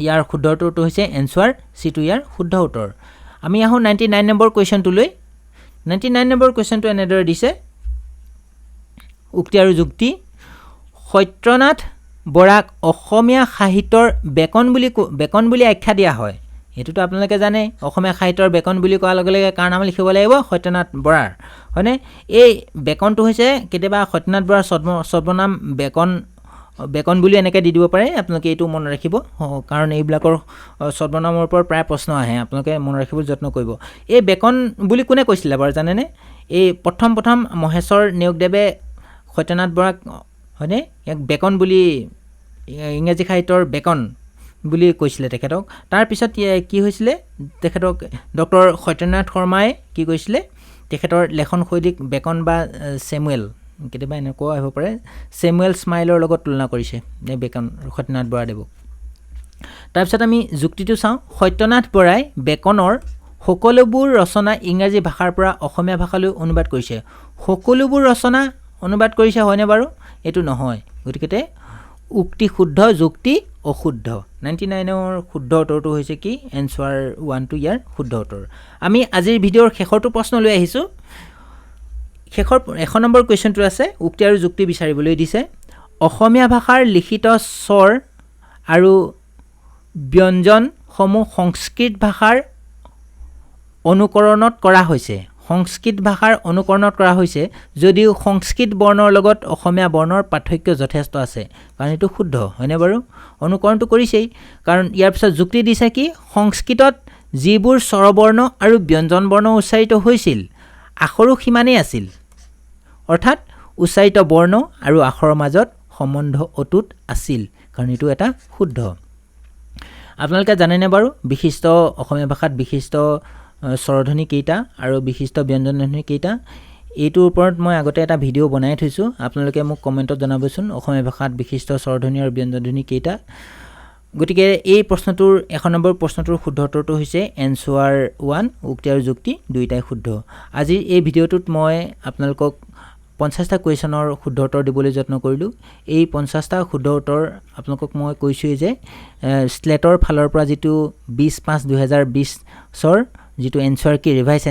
ইয়াৰ শুদ্ধ উত্তৰটো হৈছে এনসাৰ সিটো ইয়াৰ শুদ্ধ উত্তৰ আমি আহো 99 নম্বৰ কুৱেশ্যনটোলৈ 99 নম্বৰ কুৱেশ্যনটো এনেদৰে দিছে উক্তি আৰু যুক্তি সত্যনাথ বৰাক অসমীয়া সাহিত্যৰ বেকন বুলি আখ্যা দিয়া হয় এটোতো আপোনালোকে জানে অসমীয়া সাহিত্যৰ বেকন বুলি কোৱাৰ লগে লগে কাৰ নাম লিখিব লাগিব সত্যনাথ বৰাৰ হয়নে এই বেকনটো হৈছে কেতিয়াবা সত্যনাথ বৰাৰ সৰ্বনাম বেকন বুলি এনেকৈ দি দিব পাৰে আপোনালোকে এইটো মনত ৰাখিব কাৰণ এইবিলাকৰ সৰ্বনামৰ ওপৰত প্ৰায় প্ৰশ্ন আহে আপোনালোকে মনত ৰাখিবলৈ যত্ন কৰিব এই বেকন বুলি কোনে কৈছিলে বাৰু জানেনে এই প্ৰথম মহেশ্বৰ নেওগদেৱে সত্যনাথ বৰাক হয়নে এক বেকন বুলি ইংৰাজী সাহিত্যৰ বেকন বুলি কৈছিলে তেখেতক তাৰপিছত কি হৈছিলে তেখেতক ডক্টৰ সত্যনাথ শৰ্মাই কি কৈছিলে তেখেতৰ লেখন শৈলীক বেকন বা চেমুৱেল কেতিয়াবা এনেকুৱা আহিব পাৰে চেমুৱেল স্মাইলৰ লগত তুলনা কৰিছে এই বেকন সত্যনাথ বৰাদেৱক তাৰপিছত আমি যুক্তিটো চাওঁ সত্যনাথ বৰাই বেকনৰ সকলোবোৰ ৰচনা ইংৰাজী ভাষাৰ পৰা অসমীয়া ভাষালৈ অনুবাদ কৰিছে সকলোবোৰ ৰচনা অনুবাদ কৰিছে হয়নে বাৰু এইটো নহয় গতিকে উক্তি শুদ্ধ যুক্তি অশুদ্ধ 99ৰ শুদ্ধ উত্তৰটো হৈছে কি এনসাৰ 1 টো ইয়াৰ শুদ্ধ উত্তৰ আমি আজিৰ ভিডিঅ'ৰ শেষৰটো প্ৰশ্ন লৈ আহিছোঁ শেষৰ 1 নম্বৰ কুৱেশ্যনটো আছে উক্তি আৰু যুক্তি বিচাৰিবলৈ দিছে অসমীয়া ভাষাৰ লিখিত স্বৰ আৰু ব্যঞ্জন সমূহ সংস্কৃত ভাষাৰ অনুকৰণত কৰা হৈছে যদিও সংস্কৃত বৰ্ণৰ লগত অসমীয়া বৰ্ণৰ পাৰ্থক্য যথেষ্ট আছে কাৰণ এইটো শুদ্ধ হয়নে বাৰু অনুকৰণটো কৰিছেই কাৰণ ইয়াৰ পিছত যুক্তি দিছে কি সংস্কৃতত যিবোৰ স্বৰবৰ্ণ আৰু ব্যঞ্জন বৰ্ণ উচ্চাৰিত হৈছিল আখৰো সিমানেই আছিল অৰ্থাৎ উচ্চাৰিত বৰ্ণ আৰু আখৰৰ মাজত সম্বন্ধ অটুট আছিল কাৰণ এইটো এটা শুদ্ধ আপোনালোকে জানেনে বাৰু বিশিষ্ট অসমীয়া ভাষাত বিশিষ্ট স্বৰধ্বনি কেইটা আৰু বিশিষ্ট ব্যঞ্জন ধ্বনি কেইটা এইটোৰ ওপৰত মই আগতে এটা ভিডিঅ' বনাই থৈছোঁ আপোনালোকে মোক কমেণ্টত জনাবচোন অসমীয়া ভাষাত বিশিষ্ট স্বৰধ্বনি আৰু ব্যঞ্জন ধ্বনি কেইটা গতিকে এই প্ৰশ্নটোৰ 1 নম্বৰ প্ৰশ্নটোৰ শুদ্ধ উত্তৰটো হৈছে এনসাৰ 1 উক্তি আৰু যুক্তি দুইটাই শুদ্ধ আজিৰ এই ভিডিঅ'টোত মই আপোনালোকক 50টা কুৱেশ্যনৰ শুদ্ধ উত্তৰ দিবলৈ যত্ন কৰিলোঁ এই 50টা শুদ্ধ উত্তৰ আপোনালোকক মই কৈছোঁৱেই যে স্লেটৰ ফালৰ পৰা যিটো 20/5/2020 চৰ যিটো এনসাৰ কি ৰিভাইজ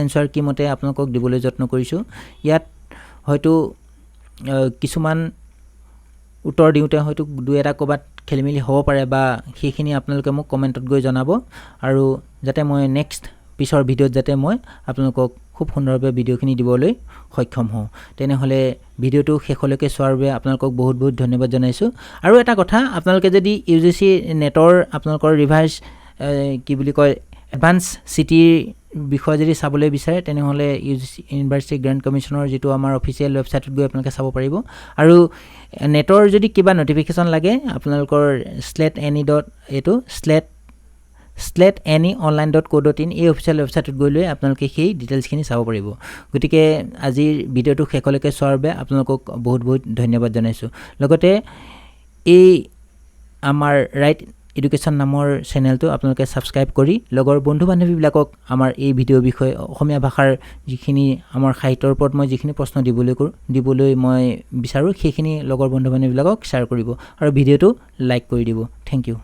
এনসাৰ কি মতে আপোনালোকক দিবলৈ যত্ন কৰিছোঁ ইয়াত হয়তো কিছুমান উত্তৰ দিওঁতে হয়তো দুই এটা ক'ৰবাত খেলিমেলি হ'ব পাৰে বা সেইখিনি আপোনালোকে মোক কমেণ্টত গৈ জনাব আৰু যাতে মই পিছৰ ভিডিঅ'ত যাতে মই আপোনালোকক খুব সুন্দৰভাৱে ভিডিঅ'খিনি দিবলৈ সক্ষম হওঁ তেনেহ'লে ভিডিঅ'টো শেষলৈকে চোৱাৰ বাবে আপোনালোকক বহুত ধন্যবাদ জনাইছোঁ আৰু এটা কথা আপোনালোকে যদি UGC নেটৰ আপোনালোকৰ ৰিভাইজ কি বুলি কয় এডভান্স চিটিৰ বিষয়ে যদি চাবলৈ বিচাৰে তেনেহ'লে UGC ইউনিভাৰ্চিটি গ্ৰেণ্ট কমিশ্যনৰ যিটো আমাৰ অফিচিয়েল ৱেবছাইটত গৈ আপোনালোকে চাব পাৰিব আৰু নেটৰ যদি কিবা নটিফিকেশ্যন লাগে আপোনালোকৰ slate.any.online.co.in এই অফিচিয়েল ৱেবছাইটত গৈ লৈ আপোনালোকে সেই ডিটেইলছখিনি চাব পাৰিব গতিকে আজিৰ ভিডিঅ'টো শেষলৈকে চোৱাৰ বাবে আপোনালোকক বহুত ধন্যবাদ জনাইছোঁ লগতে এই আমাৰ ৰাইট এডুকেশ্যন নামৰ চেনেলটো আপোনালোকে ছাবস্ক্ৰাইব কৰি লগৰ বন্ধু বান্ধৱীবিলাকক আমাৰ এই ভিডিঅ'ৰ বিষয়ে অসমীয়া ভাষাৰ যিখিনি আমাৰ সাহিত্যৰ ওপৰত মই যিখিনি প্ৰশ্ন দিবলৈ মই বিচাৰোঁ সেইখিনি লগৰ বন্ধু বান্ধৱীবিলাকক শ্বেয়াৰ কৰিব আৰু ভিডিঅ'টো লাইক কৰি দিব থেংক ইউ